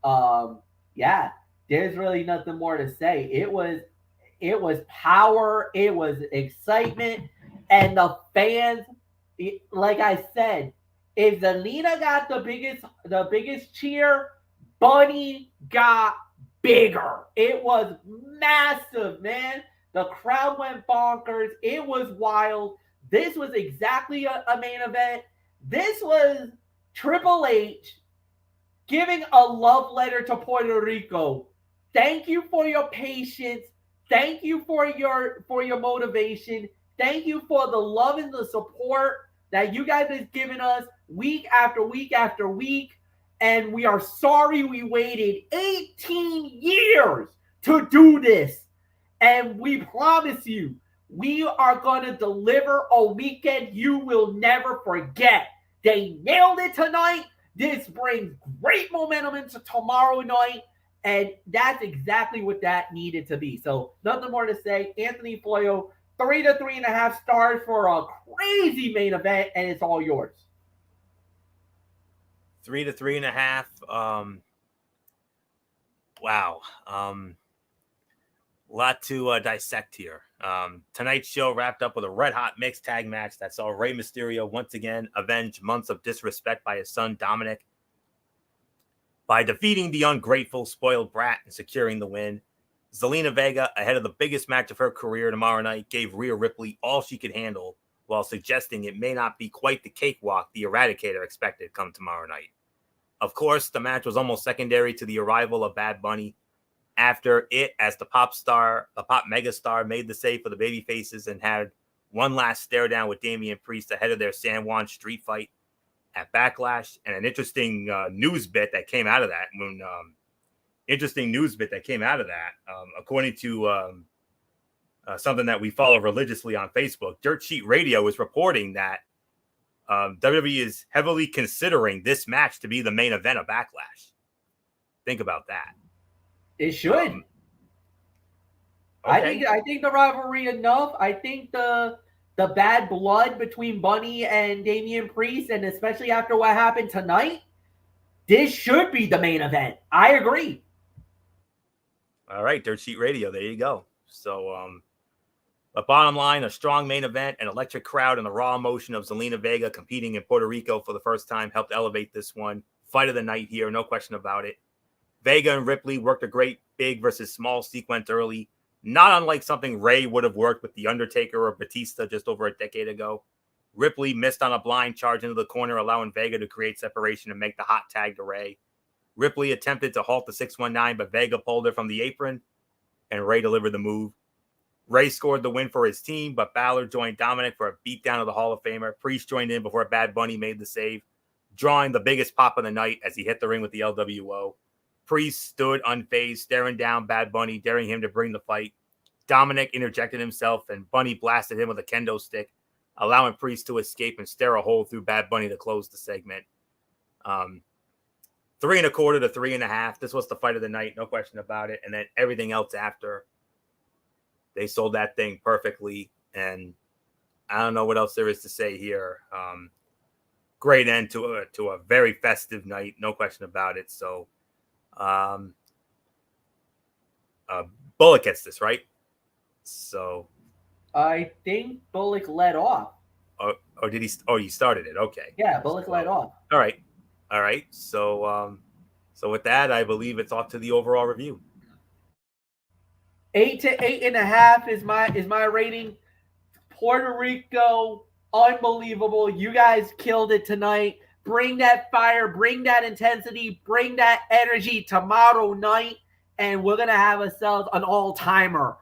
Yeah, there's really nothing more to say. It was power, it was excitement, and the fans, like I said, if Zelina got the biggest cheer, Bunny got bigger. It was massive, man. The crowd went bonkers. It was wild. This was exactly a main event. This was Triple H giving a love letter to Puerto Rico. Thank you for your patience. Thank you for your motivation. Thank you for the love and the support that you guys have given us week after week after week. And we are sorry we waited 18 years to do this. And we promise you, we are going to deliver a weekend you will never forget. They nailed it tonight. This brings great momentum into tomorrow night. And that's exactly what that needed to be. So nothing more to say. Anthony Floyo, 3 to 3.5 stars for a crazy main event. And it's all yours. 3 to 3.5. Wow. A lot to dissect here. Tonight's show wrapped up with a red-hot mixed tag match that saw Rey Mysterio once again avenge months of disrespect by his son Dominic by defeating the ungrateful, spoiled brat and securing the win. Zelina Vega, ahead of the biggest match of her career tomorrow night, gave Rhea Ripley all she could handle while suggesting it may not be quite the cakewalk the Eradicator expected come tomorrow night. Of course, the match was almost secondary to the arrival of Bad Bunny, after it, as the pop megastar, made the save for the baby faces and had one last stare down with Damian Priest ahead of their San Juan street fight at Backlash. And an interesting news bit that came out of that. According to something that we follow religiously on Facebook, Dirt Sheet Radio is reporting that WWE is heavily considering this match to be the main event of Backlash. Think about that. It should. Okay. I think the rivalry enough. I think the the bad blood between Bunny and Damian Priest, and especially after what happened tonight, this should be the main event. I agree. All right, Dirt Sheet Radio. There you go. So, but bottom line, a strong main event, an electric crowd, and the raw emotion of Zelina Vega competing in Puerto Rico for the first time helped elevate this one. Fight of the night here, no question about it. Vega and Ripley worked a great big versus small sequence early, not unlike something Ray would have worked with The Undertaker or Batista just over a decade ago. Ripley missed on a blind charge into the corner, allowing Vega to create separation and make the hot tag to Ray. Ripley attempted to halt the 619, but Vega pulled her from the apron, and Ray delivered the move. Ray scored the win for his team, but Balor joined Dominic for a beatdown of the Hall of Famer. Priest joined in before Bad Bunny made the save, drawing the biggest pop of the night as he hit the ring with the LWO. Priest stood unfazed, staring down Bad Bunny, daring him to bring the fight. Dominic interjected himself, and Bunny blasted him with a kendo stick, allowing Priest to escape and stare a hole through Bad Bunny to close the segment. 3.25 to 3.5. This was the fight of the night, no question about it. And then everything else after, they sold that thing perfectly. And I don't know what else there is to say here. Great end to a very festive night, no question about it. So, Bullock gets this, right? So, I think Bullock led off. Or did he? Oh, you started it. Okay. Yeah, Bullock led off. All right. So, so with that, I believe it's off to the overall review. 8 to 8.5 is my rating. Puerto Rico, unbelievable. You guys killed it tonight. Bring that fire, bring that intensity, bring that energy tomorrow night, and we're gonna have ourselves an all-timer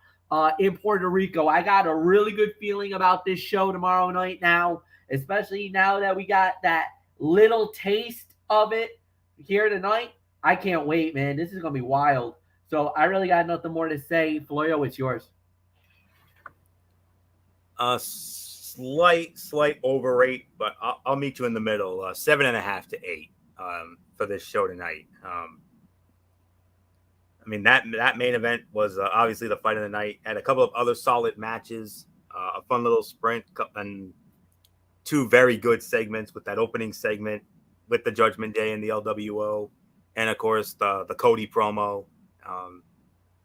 in Puerto Rico. I got a really good feeling about this show tomorrow night now, especially now that we got that little taste of it here tonight. I can't wait, man. This is gonna be wild. So I really got nothing more to say. Floyo, it's yours. Slight overrate, but I'll meet you in the middle. 7.5 to 8 for this show tonight. I mean, that main event was obviously the fight of the night. Had a couple of other solid matches, a fun little sprint, and 2 very good segments with that opening segment with the Judgment Day and the LWO, and of course the Cody promo.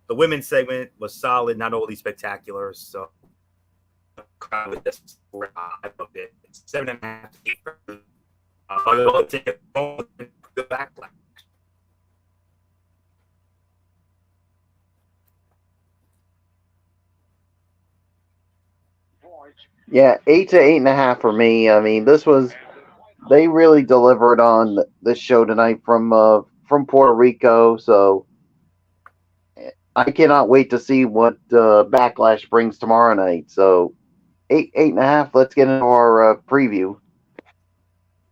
The women's segment was solid, not overly spectacular. So I loved it. 7.5. I'll take it home and the Backlash. Yeah, 8 to 8.5 for me. I mean, they really delivered on this show tonight from Puerto Rico. So I cannot wait to see what Backlash brings tomorrow night. So 8.5. Let's get into our preview.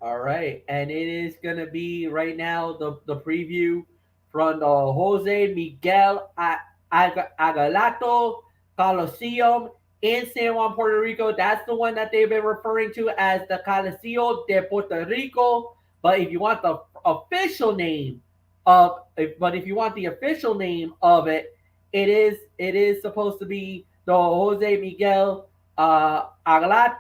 All right, and it is gonna be right now the preview from the Jose Miguel Agalato Coliseum in San Juan, Puerto Rico. That's the one that they've been referring to as the Coliseo de Puerto Rico. But if you want the official name of it, it is supposed to be the Jose Miguel Agalato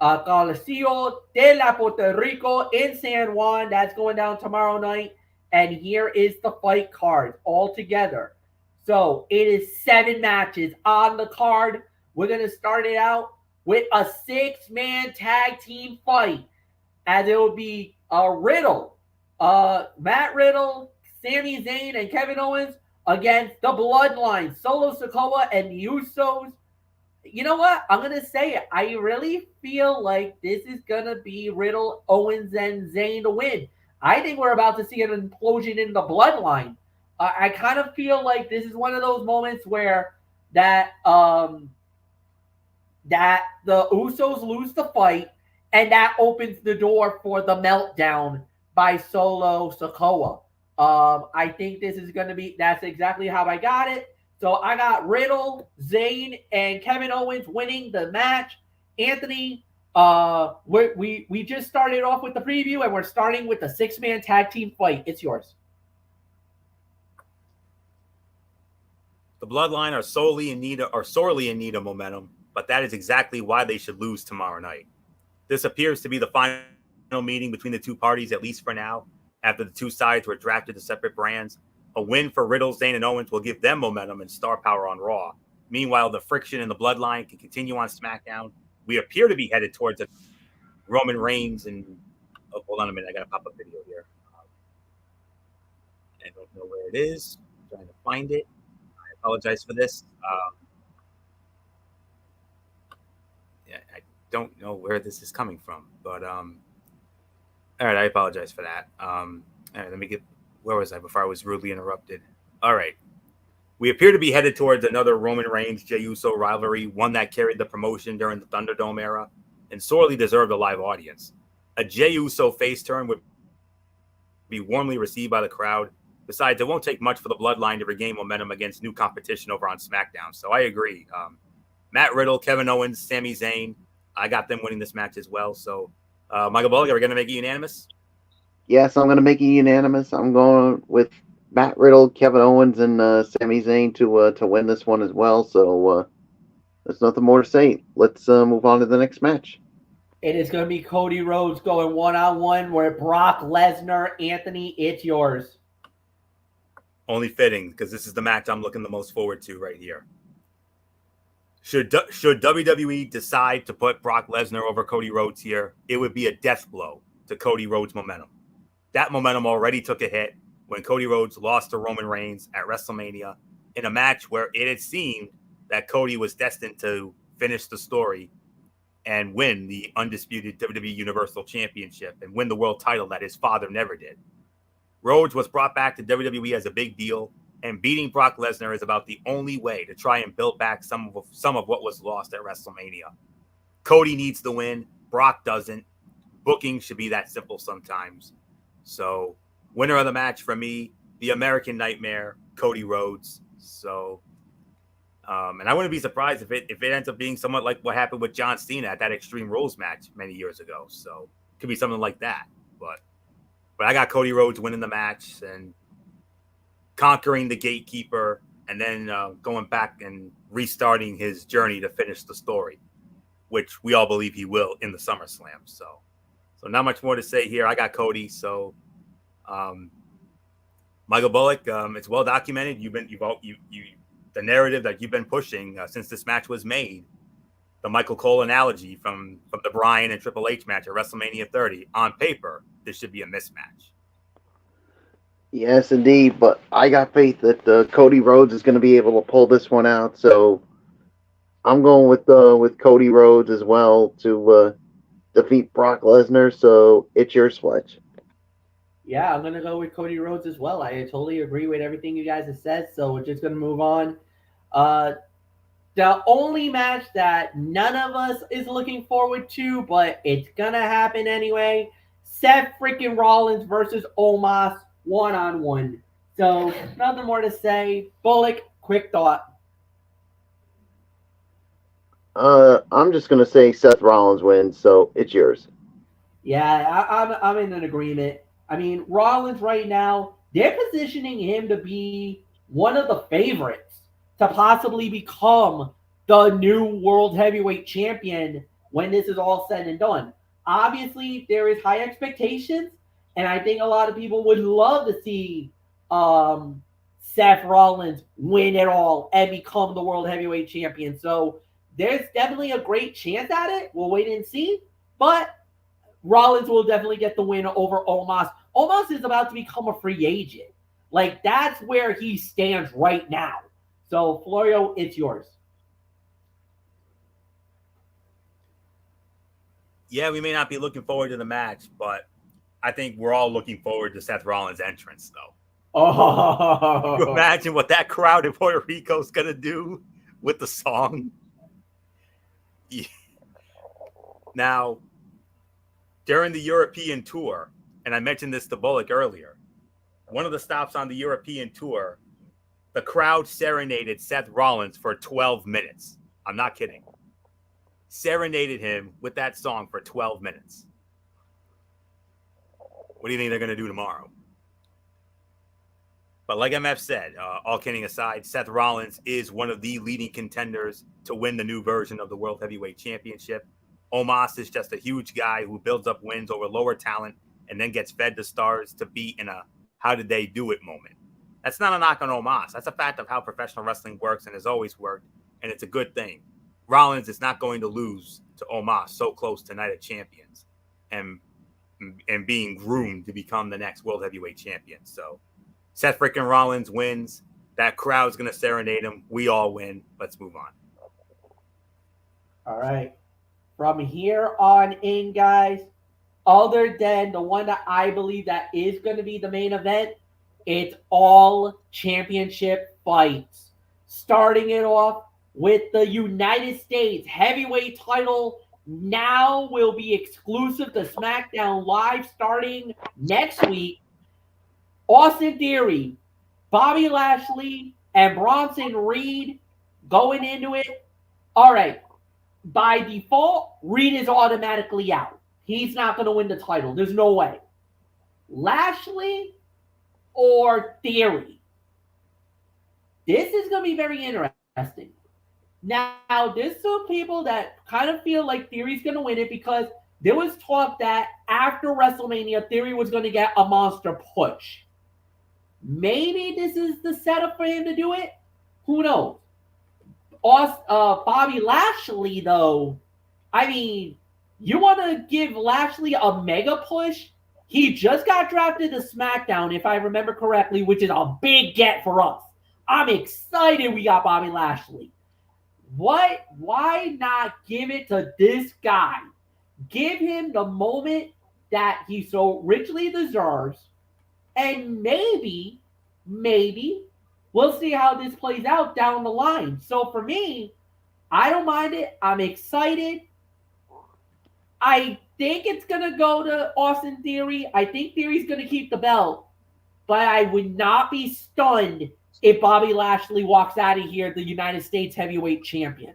Coliseo de la Puerto Rico in San Juan. That's going down tomorrow night. And here is the fight card all together. So it is 7 matches on the card. We're going to start it out with a 6-man tag team fight, as it will be Riddle, Matt Riddle, Sami Zayn, and Kevin Owens against the Bloodline, Solo Sikoa and the Usos. You know what? I'm going to say it. I really feel like this is going to be Riddle, Owens, and Zayn to win. I think we're about to see an implosion in the Bloodline. I kind of feel like this is one of those moments where that the Usos lose the fight, and that opens the door for the meltdown by Solo Sikoa. I think this is going to be, that's exactly how I got it. So I got Riddle, Zayn, and Kevin Owens winning the match. Anthony, we just started off with the preview, and we're starting with the 6-man tag team fight. It's yours. The Bloodline are sorely in need of momentum. but that is exactly why they should lose tomorrow night. This appears to be the final meeting between the two parties, at least for now, after the two sides were drafted to separate brands. A win for Riddle, Zayn, and Owens will give them momentum and star power on Raw. Meanwhile, the friction in the bloodline can continue on SmackDown. We appear to be headed towards a Roman Reigns and hold on a minute, I got to pop a video here. I don't know where it is. I'm trying to find it. I apologize for this. I don't know where this is coming from, but all right, I apologize for that. All right, let me get, where was I before I was rudely interrupted? All right. We appear to be headed towards another Roman Reigns Jey Uso rivalry, one that carried the promotion during the Thunderdome era and sorely deserved a live audience. A Jey Uso face turn would be warmly received by the crowd. Besides, it won't take much for the bloodline to regain momentum against new competition over on SmackDown. So I agree. Matt Riddle, Kevin Owens, Sami Zayn, I got them winning this match as well. So, Michael Bullock, are we going to make it unanimous? Yes, I'm going to make it unanimous. I'm going with Matt Riddle, Kevin Owens, and Sami Zayn to win this one as well. So there's nothing more to say. Let's move on to the next match. It is going to be Cody Rhodes going one-on-one with Brock Lesnar. Anthony, it's yours. Only fitting, because this is the match I'm looking the most forward to right here. Should WWE decide to put Brock Lesnar over Cody Rhodes here, it would be a death blow to Cody Rhodes' momentum. That momentum already took a hit when Cody Rhodes lost to Roman Reigns at WrestleMania in a match where it had seemed that Cody was destined to finish the story and win the undisputed WWE Universal Championship and win the world title that his father never did. Rhodes was brought back to WWE as a big deal, and beating Brock Lesnar is about the only way to try and build back some of what was lost at WrestleMania. Cody needs the win. Brock doesn't. Booking should be that simple sometimes. So, winner of the match for me, the American Nightmare, Cody Rhodes. So, and I wouldn't be surprised if it ends up being somewhat like what happened with John Cena at that Extreme Rules match many years ago. So, it could be something like that. But I got Cody Rhodes winning the match and conquering the gatekeeper and then going back and restarting his journey to finish the story, which we all believe he will in the SummerSlam. So not much more to say here. I got Cody. So, Michael Bullock, it's well documented. The narrative that you've been pushing since this match was made, the Michael Cole analogy from the Bryan and Triple H match at WrestleMania 30. On paper, this should be a mismatch. Yes, indeed. But I got faith that Cody Rhodes is going to be able to pull this one out. So I'm going with Cody Rhodes as well to defeat Brock Lesnar. So it's your Sledge. Yeah, I'm going to go with Cody Rhodes as well. I totally agree with everything you guys have said. So we're just going to move on. The only match that none of us is looking forward to, but it's going to happen anyway, Seth freaking Rollins versus Omos one-on-one. So nothing more to say. Bullock, quick thought. I'm just going to say Seth Rollins wins, so it's yours. Yeah, I'm in an agreement. I mean, Rollins right now, they're positioning him to be one of the favorites to possibly become the new World Heavyweight Champion when this is all said and done. Obviously, there is high expectations, and I think a lot of people would love to see Seth Rollins win it all and become the World Heavyweight Champion. So there's definitely a great chance at it. We'll wait and see. But Rollins will definitely get the win over Omos. Omos is about to become a free agent. Like, that's where he stands right now. So, Florio, it's yours. Yeah, we may not be looking forward to the match, but I think we're all looking forward to Seth Rollins' entrance, though. Oh. Can you imagine what that crowd in Puerto Rico is going to do with the song? Yeah. Now, during the European tour, and I mentioned this to Bullock earlier, one of the stops on the European tour, the crowd serenaded Seth Rollins for 12 minutes. I'm not kidding. Serenaded him with that song for 12 minutes. What do you think they're going to do tomorrow? But like MF said, all kidding aside, Seth Rollins is one of the leading contenders to win the new version of the World Heavyweight Championship. Omos is just a huge guy who builds up wins over lower talent and then gets fed the stars to be in a how did they do it moment. That's not a knock on Omos. That's a fact of how professional wrestling works and has always worked, and it's a good thing. Rollins is not going to lose to Omos so close to Night of Champions and being groomed to become the next World Heavyweight Champion. So Seth freaking Rollins wins. That crowd's going to serenade him. We all win. Let's move on. All right. From here on in, guys, other than the one that I believe that is going to be the main event, it's all championship fights. Starting it off with the United States heavyweight title now will be exclusive to SmackDown Live starting next week. Austin Theory, Bobby Lashley, and Bronson Reed going into it. All right. By default, Reed is automatically out. He's not going to win the title. There's no way. Lashley or Theory? This is going to be very interesting. Now, there's some people that kind of feel like Theory's going to win it because there was talk that after WrestleMania, Theory was going to get a monster push. Maybe this is the setup for him to do it. Who knows? Bobby Lashley, though, I mean, you want to give Lashley a mega push? He just got drafted to SmackDown, if I remember correctly, which is a big get for us. I'm excited we got Bobby Lashley. What? Why not give it to this guy? Give him the moment that he so richly deserves. And maybe, we'll see how this plays out down the line. So for me, I don't mind it. I'm excited. I think it's going to go to Austin Theory. I think Theory's going to keep the belt. But I would not be stunned if Bobby Lashley walks out of here the United States heavyweight champion.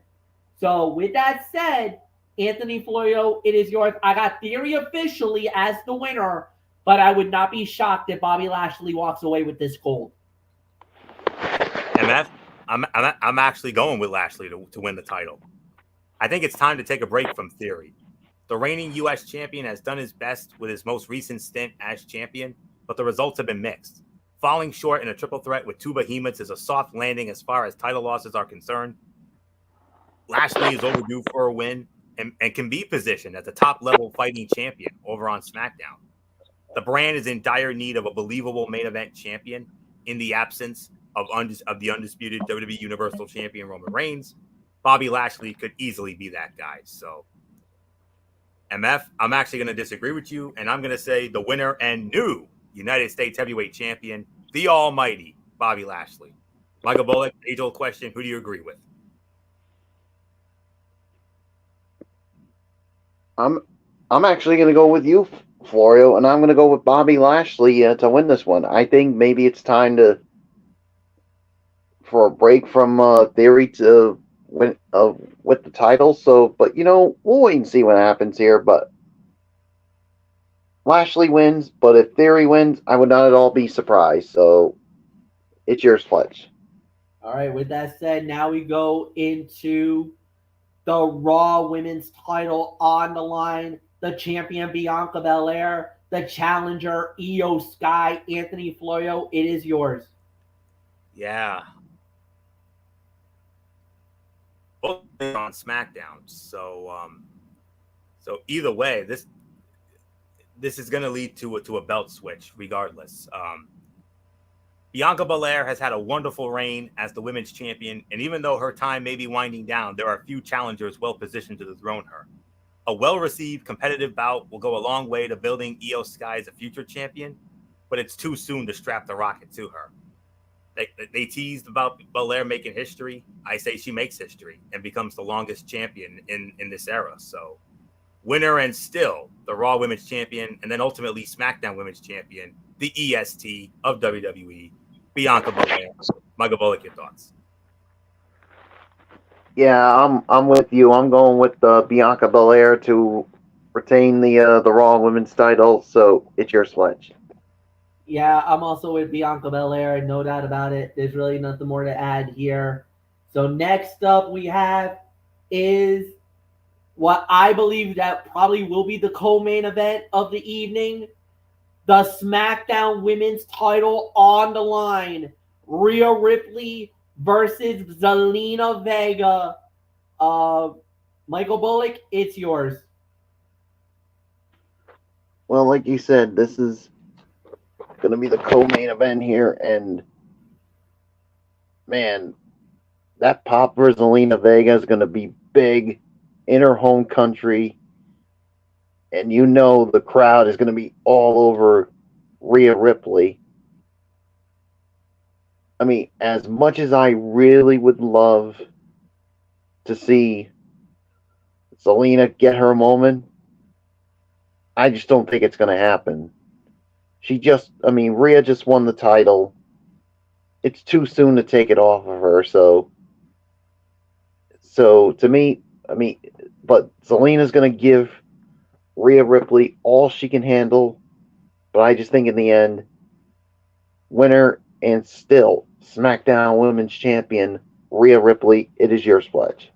So with that said, Anthony Florio, it is yours. I got Theory officially as the winner, but I would not be shocked if Bobby Lashley walks away with this gold. MF, I'm actually going with Lashley to win the title. I think it's time to take a break from Theory. The reigning U.S. champion has done his best with his most recent stint as champion, but the results have been mixed. Falling short in a triple threat with two behemoths is a soft landing as far as title losses are concerned. Lashley is overdue for a win and can be positioned as a top-level fighting champion over on SmackDown. The brand is in dire need of a believable main event champion in the absence of the undisputed WWE Universal Champion Roman Reigns. Bobby Lashley could easily be that guy. So, MF, I'm actually going to disagree with you, and I'm going to say the winner and new United States Heavyweight Champion, the almighty Bobby Lashley. Michael Bullock, age-old question, who do you agree with? I'm actually going to go with you, Florio, and I'm going to go with Bobby Lashley to win this one. I think maybe it's time for a break from Theory to win with the title. So, but we'll wait and see what happens here. But Lashley wins, but if Theory wins, I would not at all be surprised. So, it's yours, Fletch. All right. With that said, now we go into the Raw Women's title on the line. The champion, Bianca Belair. The challenger, Io Sky. Anthony Florio, it is yours. Yeah. Both on SmackDown. So either way, this is going to lead to a belt switch regardless. Bianca Belair has had a wonderful reign as the women's champion, and even though her time may be winding down, there are few challengers well positioned to dethrone her. A well-received competitive bout will go a long way to building Io Sky as a future champion, but it's too soon to strap the rocket to her. They teased about Belair making history. I say she makes history and becomes the longest champion in this era. So, winner and still the Raw Women's Champion, and then ultimately SmackDown Women's Champion, the EST of WWE, Bianca Belair. Michael Bullock, your thoughts? Yeah, I'm with you. I'm going with Bianca Belair to retain the Raw Women's title. So it's your Sledge. Yeah, I'm also with Bianca Belair, no doubt about it. There's really nothing more to add here. So next up we have is what I believe that probably will be the co-main event of the evening. The SmackDown Women's title on the line. Rhea Ripley versus Zelina Vega. Michael Bullock, it's yours. Well, like you said, this is going to be the co-main event here, and man, that pop for Zelina Vega is going to be big in her home country, and you know the crowd is going to be all over Rhea Ripley. I mean, as much as I really would love to see Zelina get her moment, I just don't think it's going to happen. Rhea just won the title. It's too soon to take it off of her. So to me, but Zelina's going to give Rhea Ripley all she can handle. But I just think in the end, winner and still SmackDown Women's Champion Rhea Ripley, it is yours, Pledge.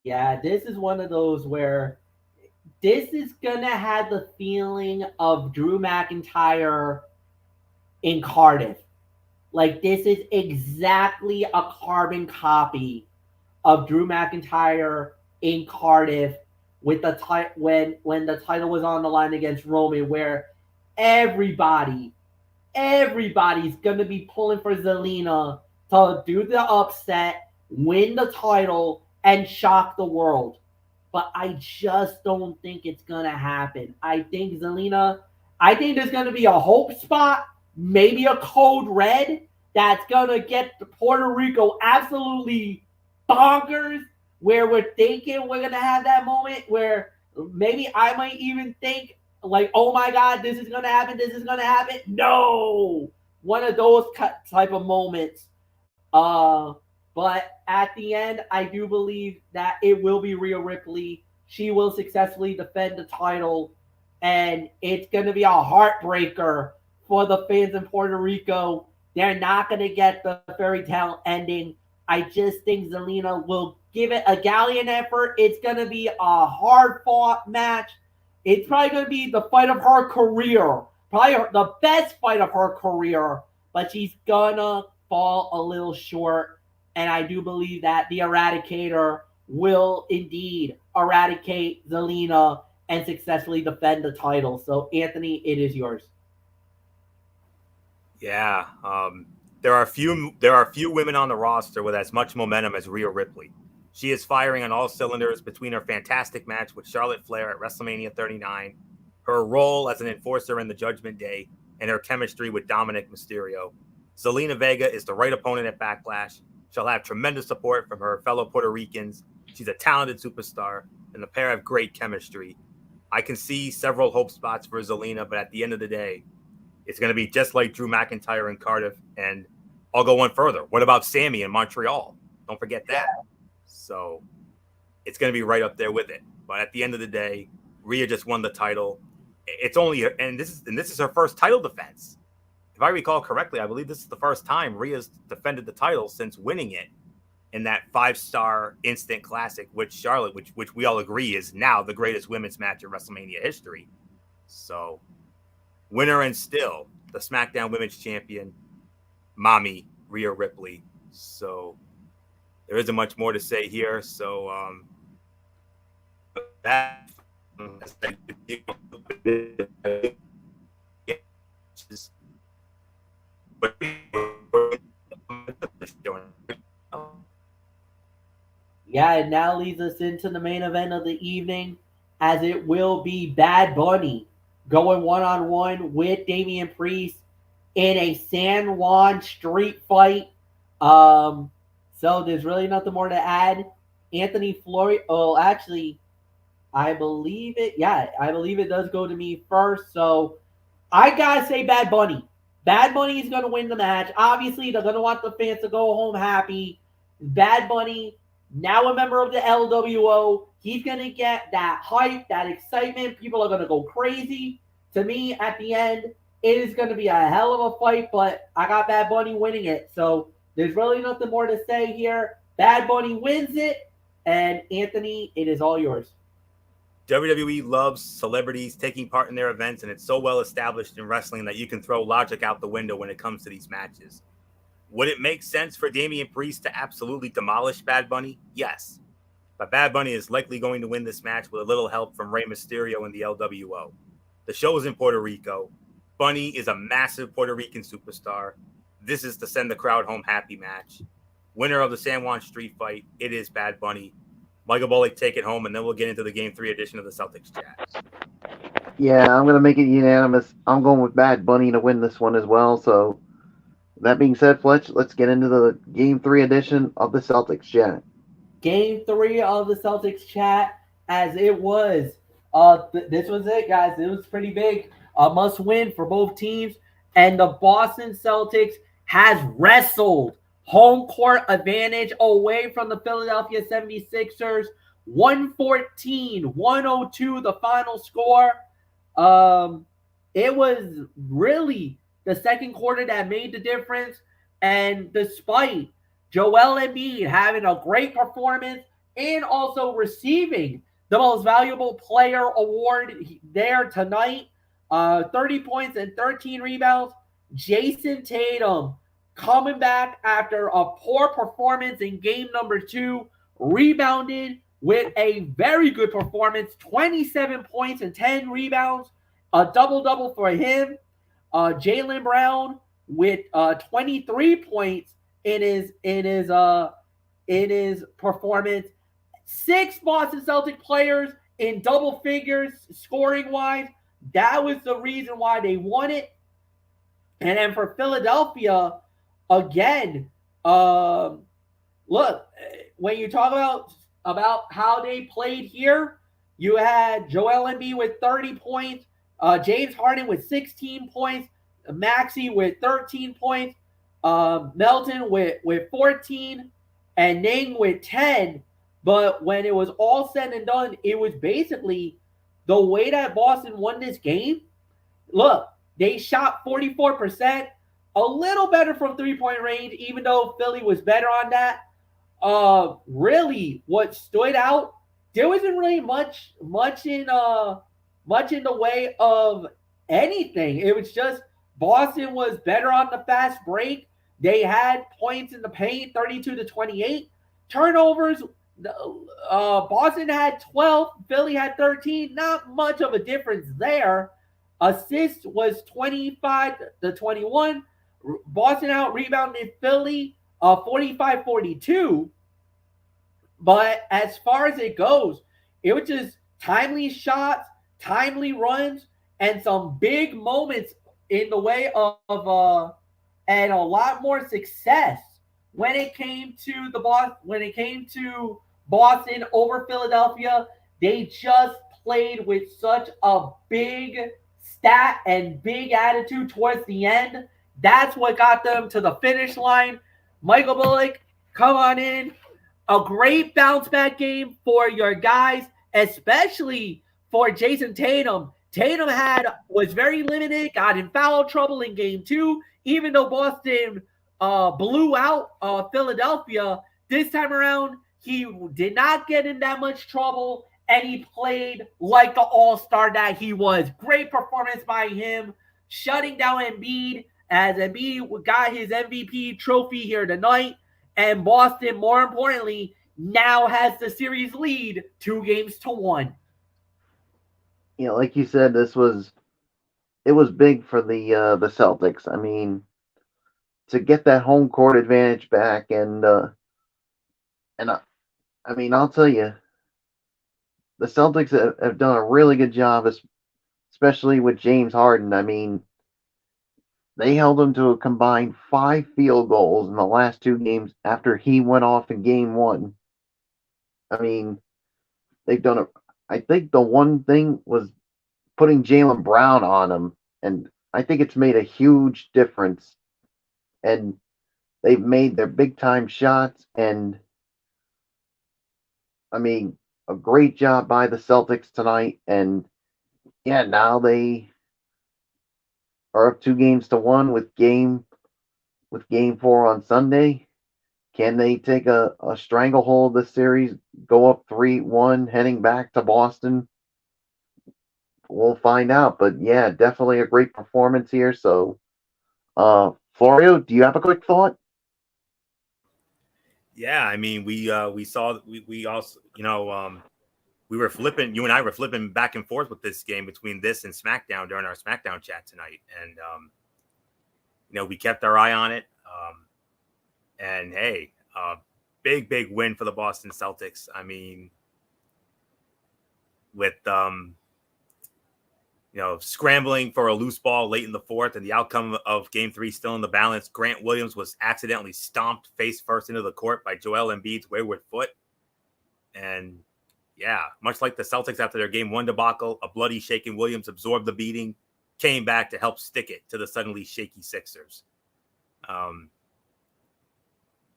Yeah, this is one of those where this is gonna have the feeling of Drew McIntyre in Cardiff. Like this is exactly a carbon copy of Drew McIntyre in Cardiff with the when the title was on the line against Roman, where everybody's gonna be pulling for Zelina to do the upset, win the title, and shock the world. But I just don't think it's gonna happen. I think there's gonna be a hope spot, maybe a code red that's gonna get Puerto Rico absolutely bonkers, where we're thinking we're gonna have that moment where maybe I might even think like, oh my God, this is gonna happen, this is gonna happen. No, one of those type of moments. But at the end, I do believe that it will be Rhea Ripley. She will successfully defend the title, and it's going to be a heartbreaker for the fans in Puerto Rico. They're not going to get the fairy tale ending. I just think Zelina will give it a gallant effort. It's going to be a hard fought match. It's probably going to be the fight of her career, probably the best fight of her career, but she's going to fall a little short. And I do believe that the Eradicator will indeed eradicate Zelina and successfully defend the title. So, Anthony, it is yours. Yeah, there are a few women on the roster with as much momentum as Rhea Ripley. She is firing on all cylinders between her fantastic match with Charlotte Flair at WrestleMania 39, her role as an enforcer in the Judgment Day, and her chemistry with Dominic Mysterio. Zelina Vega is the right opponent at Backlash. She'll have tremendous support from her fellow Puerto Ricans. She's a talented superstar, and the pair have great chemistry. I can see several hope spots for Zelina, but at the end of the day, it's going to be just like Drew McIntyre in Cardiff, and I'll go one further. What about Sammy in Montreal? Don't forget that. So it's going to be right up there with it. But at the end of the day, Rhea just won the title. It's only, and this is her first title defense. If I recall correctly, I believe this is the first time Rhea's defended the title since winning it in that 5-star instant classic with Charlotte, which we all agree is now the greatest women's match in WrestleMania history. So, winner and still the SmackDown Women's Champion, Mommy Rhea Ripley. So, there isn't much more to say here. So, that. Yeah, it now leads us into the main event of the evening, as it will be Bad Bunny going one-on-one with Damian Priest in a San Juan street fight. So there's really nothing more to add. Anthony Floyd. Oh, actually, I believe it. Yeah, I believe it does go to me first. So I gotta say Bad Bunny. Bad Bunny is gonna win the match. Obviously, they're gonna want the fans to go home happy. Bad Bunny, now a member of the LWO, he's gonna get that hype, that excitement. People are gonna go crazy. To me, at the end, It is going to be a hell of a fight, but I got Bad Bunny winning it. So there's really nothing more to say here. Bad Bunny wins it, and Anthony, it is all yours. WWE loves celebrities taking part in their events, and it's so well established in wrestling that you can throw logic out the window when it comes to these matches. Would it make sense for Damian Priest to absolutely demolish Bad Bunny? Yes. But Bad Bunny is likely going to win this match with a little help from Rey Mysterio and the LWO. The show is in Puerto Rico. Bunny is a massive Puerto Rican superstar. This is to send the crowd home happy match. Winner of the San Juan Street fight, it is Bad Bunny. Michael Bullock, take it home, and then we'll get into the Game 3 edition of the Celtics chat. Yeah, I'm going to make it unanimous. I'm going with Bad Bunny to win this one as well. So, that being said, Fletch, let's get into the Game 3 edition of the Celtics chat. Game 3 of the Celtics chat, as it was. This was it, guys. It was pretty big. A must win for both teams. And the Boston Celtics has wrestled home court advantage away from the Philadelphia 76ers. 114-102 the final score. It was really the second quarter that made the difference. And despite Joel Embiid having a great performance and also receiving the most valuable player award there tonight, 30 points and 13 rebounds, Jason Tatum coming back after a poor performance in game number 2, rebounded with a very good performance, 27 points and 10 rebounds, a double-double for him. Jaylen Brown with 23 points in his performance. 6 Boston Celtic players in double figures scoring-wise. That was the reason why they won it. And then for Philadelphia, again, look, when you talk about how they played here, you had Joel Embiid with 30 points, James Harden with 16 points, Maxey with 13 points, Melton with 14, and Ning with 10. But when it was all said and done, it was basically the way that Boston won this game. Look, they shot 44%, a little better from three-point range, even though Philly was better on that. Really, what stood out, there wasn't really much in the way of anything. It was just Boston was better on the fast break. They had points in the paint, 32-28. Turnovers, Boston had 12, Philly had 13. Not much of a difference there. Assists was 25-21. Boston out rebounded Philly 45-42. But as far as it goes, it was just timely shots, timely runs, and some big moments in the way of and a lot more success when it came to Boston over Philadelphia. They just played with such a big stat and big attitude towards the end. That's what got them to the finish line. Michael Bullock, come on in. A great bounce back game for your guys, especially for Jason Tatum. Tatum was very limited, got in foul trouble in game 2, even though Boston blew out Philadelphia. This time around, he did not get in that much trouble, and he played like the all-star that he was. Great performance by him, shutting down Embiid, as Embiid got his MVP trophy here tonight. And Boston, more importantly, now has the series lead 2-1. Yeah, like you said, it was big for the Celtics. I mean, to get that home court advantage back, and I mean, I'll tell you, the Celtics have done a really good job, especially with James Harden. I mean, they held him to a combined 5 field goals in the last 2 games after he went off in game 1. I mean, they've done it. I think the one thing was putting Jaylen Brown on him, and I think it's made a huge difference. And they've made their big-time shots, and I mean, a great job by the Celtics tonight. And yeah, now they are up 2-1 with game 4 on Sunday. Can they take a stranglehold of the series, go up 3-1, heading back to Boston? We'll find out. But yeah, definitely a great performance here. So, Florio, do you have a quick thought? Yeah, I mean, we saw we also, we were flipping. You and I were flipping back and forth with this game between this and SmackDown during our SmackDown chat tonight, and we kept our eye on it. And hey, big win for the Boston Celtics. I mean, with scrambling for a loose ball late in the fourth, and the outcome of Game 3 still in the balance. Grant Williams was accidentally stomped face first into the court by Joel Embiid's wayward foot, and yeah, much like the Celtics after their Game 1 debacle, a bloody, shaken Williams absorbed the beating, came back to help stick it to the suddenly shaky Sixers.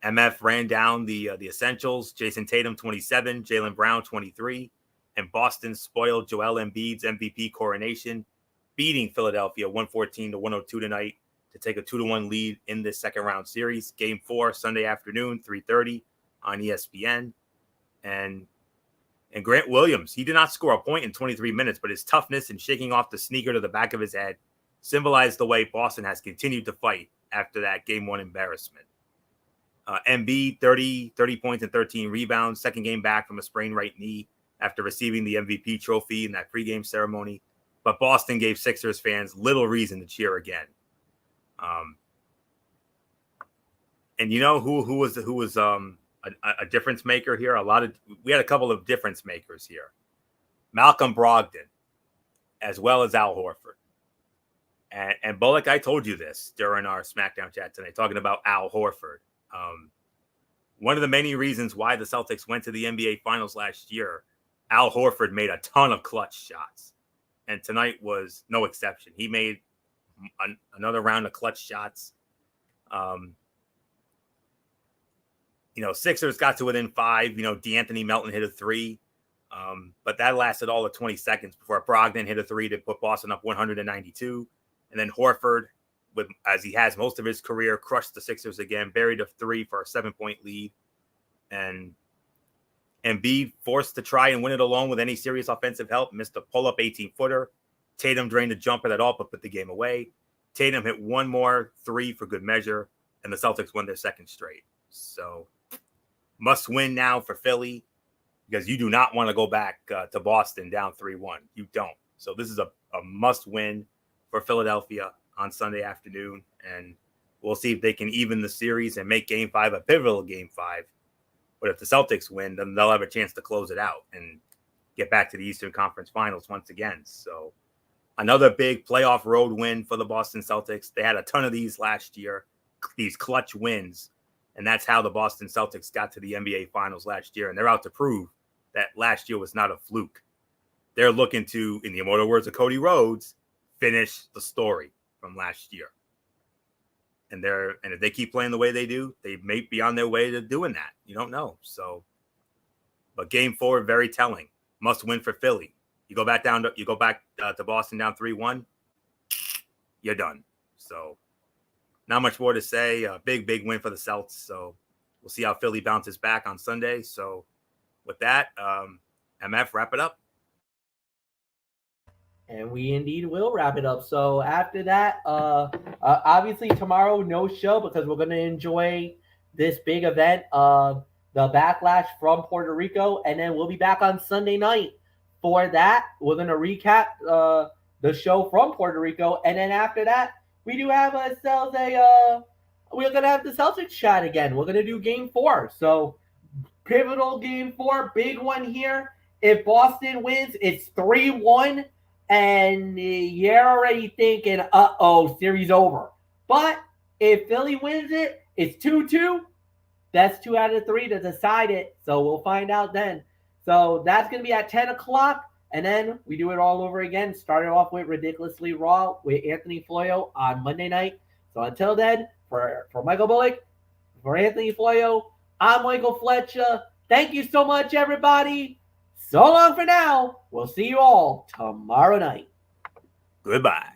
MF ran down the essentials. Jason Tatum, 27, Jaylen Brown, 23, and Boston spoiled Joel Embiid's MVP coronation, beating Philadelphia 114-102 tonight to take a 2-1 lead in this second round series. Game 4, Sunday afternoon, 3:30 on ESPN. And Grant Williams, he did not score a point in 23 minutes, but his toughness and shaking off the sneaker to the back of his head symbolized the way Boston has continued to fight after that Game 1 embarrassment. Embiid, 30 points and 13 rebounds, second game back from a sprained right knee after receiving the MVP trophy in that pregame ceremony. But Boston gave Sixers fans little reason to cheer again. And you know who was a difference maker here? We had a couple of difference makers here. Malcolm Brogdon, as well as Al Horford. And Bullock, I told you this during our SmackDown chat tonight, talking about Al Horford. One of the many reasons why the Celtics went to the NBA Finals last year, Al Horford made a ton of clutch shots. And tonight was no exception. He made another round of clutch shots. Sixers got to within 5. DeAnthony Melton hit a 3. But that lasted all of 20 seconds before Brogdon hit a 3 to put Boston up 192. And then Horford, as he has most of his career, crushed the Sixers again, buried a 3 for a 7-point lead. And Embiid, forced to try and win it alone with any serious offensive help, missed a pull-up 18-footer. Tatum drained a jumper that all but put the game away. Tatum hit one more 3 for good measure, and the Celtics won their second straight. So must win now for Philly, because you do not want to go back to Boston down 3-1. You don't. So this is a must win for Philadelphia on Sunday afternoon, and we'll see if they can even the series and make Game 5 a pivotal Game 5. But if the Celtics win, then they'll have a chance to close it out and get back to the Eastern Conference Finals once again. So another big playoff road win for the Boston Celtics. They had a ton of these last year, these clutch wins, and that's how the Boston Celtics got to the NBA Finals last year. And they're out to prove that last year was not a fluke. They're looking to, in the immortal words of Cody Rhodes, finish the story from last year. And if they keep playing the way they do, they may be on their way to doing that. You don't know. So, but Game 4, very telling. Must win for Philly. You go back to Boston down 3-1, you're done. So, not much more to say. A big win for the Celts. So, we'll see how Philly bounces back on Sunday. So, with that, MF, wrap it up. And we indeed will wrap it up. So after that, obviously tomorrow, no show because we're going to enjoy this big event, the Backlash from Puerto Rico. And then we'll be back on Sunday night for that. We're going to recap the show from Puerto Rico. And then after that, we do have ourselves we're going to have the Celtics chat again. We're going to do Game 4. So pivotal Game 4, big one here. If Boston wins, it's 3-1. And you're already thinking, series over. But if Philly wins it, it's 2-2. That's 2 out of 3 to decide it. So we'll find out then. So that's going to be at 10 o'clock. And then we do it all over again. Started off with Ridiculously Raw with Anthony Floyo on Monday night. So until then, for Michael Bullock, for Anthony Floyo, I'm Michael Fletcher. Thank you so much, everybody. So long for now. We'll see you all tomorrow night. Goodbye.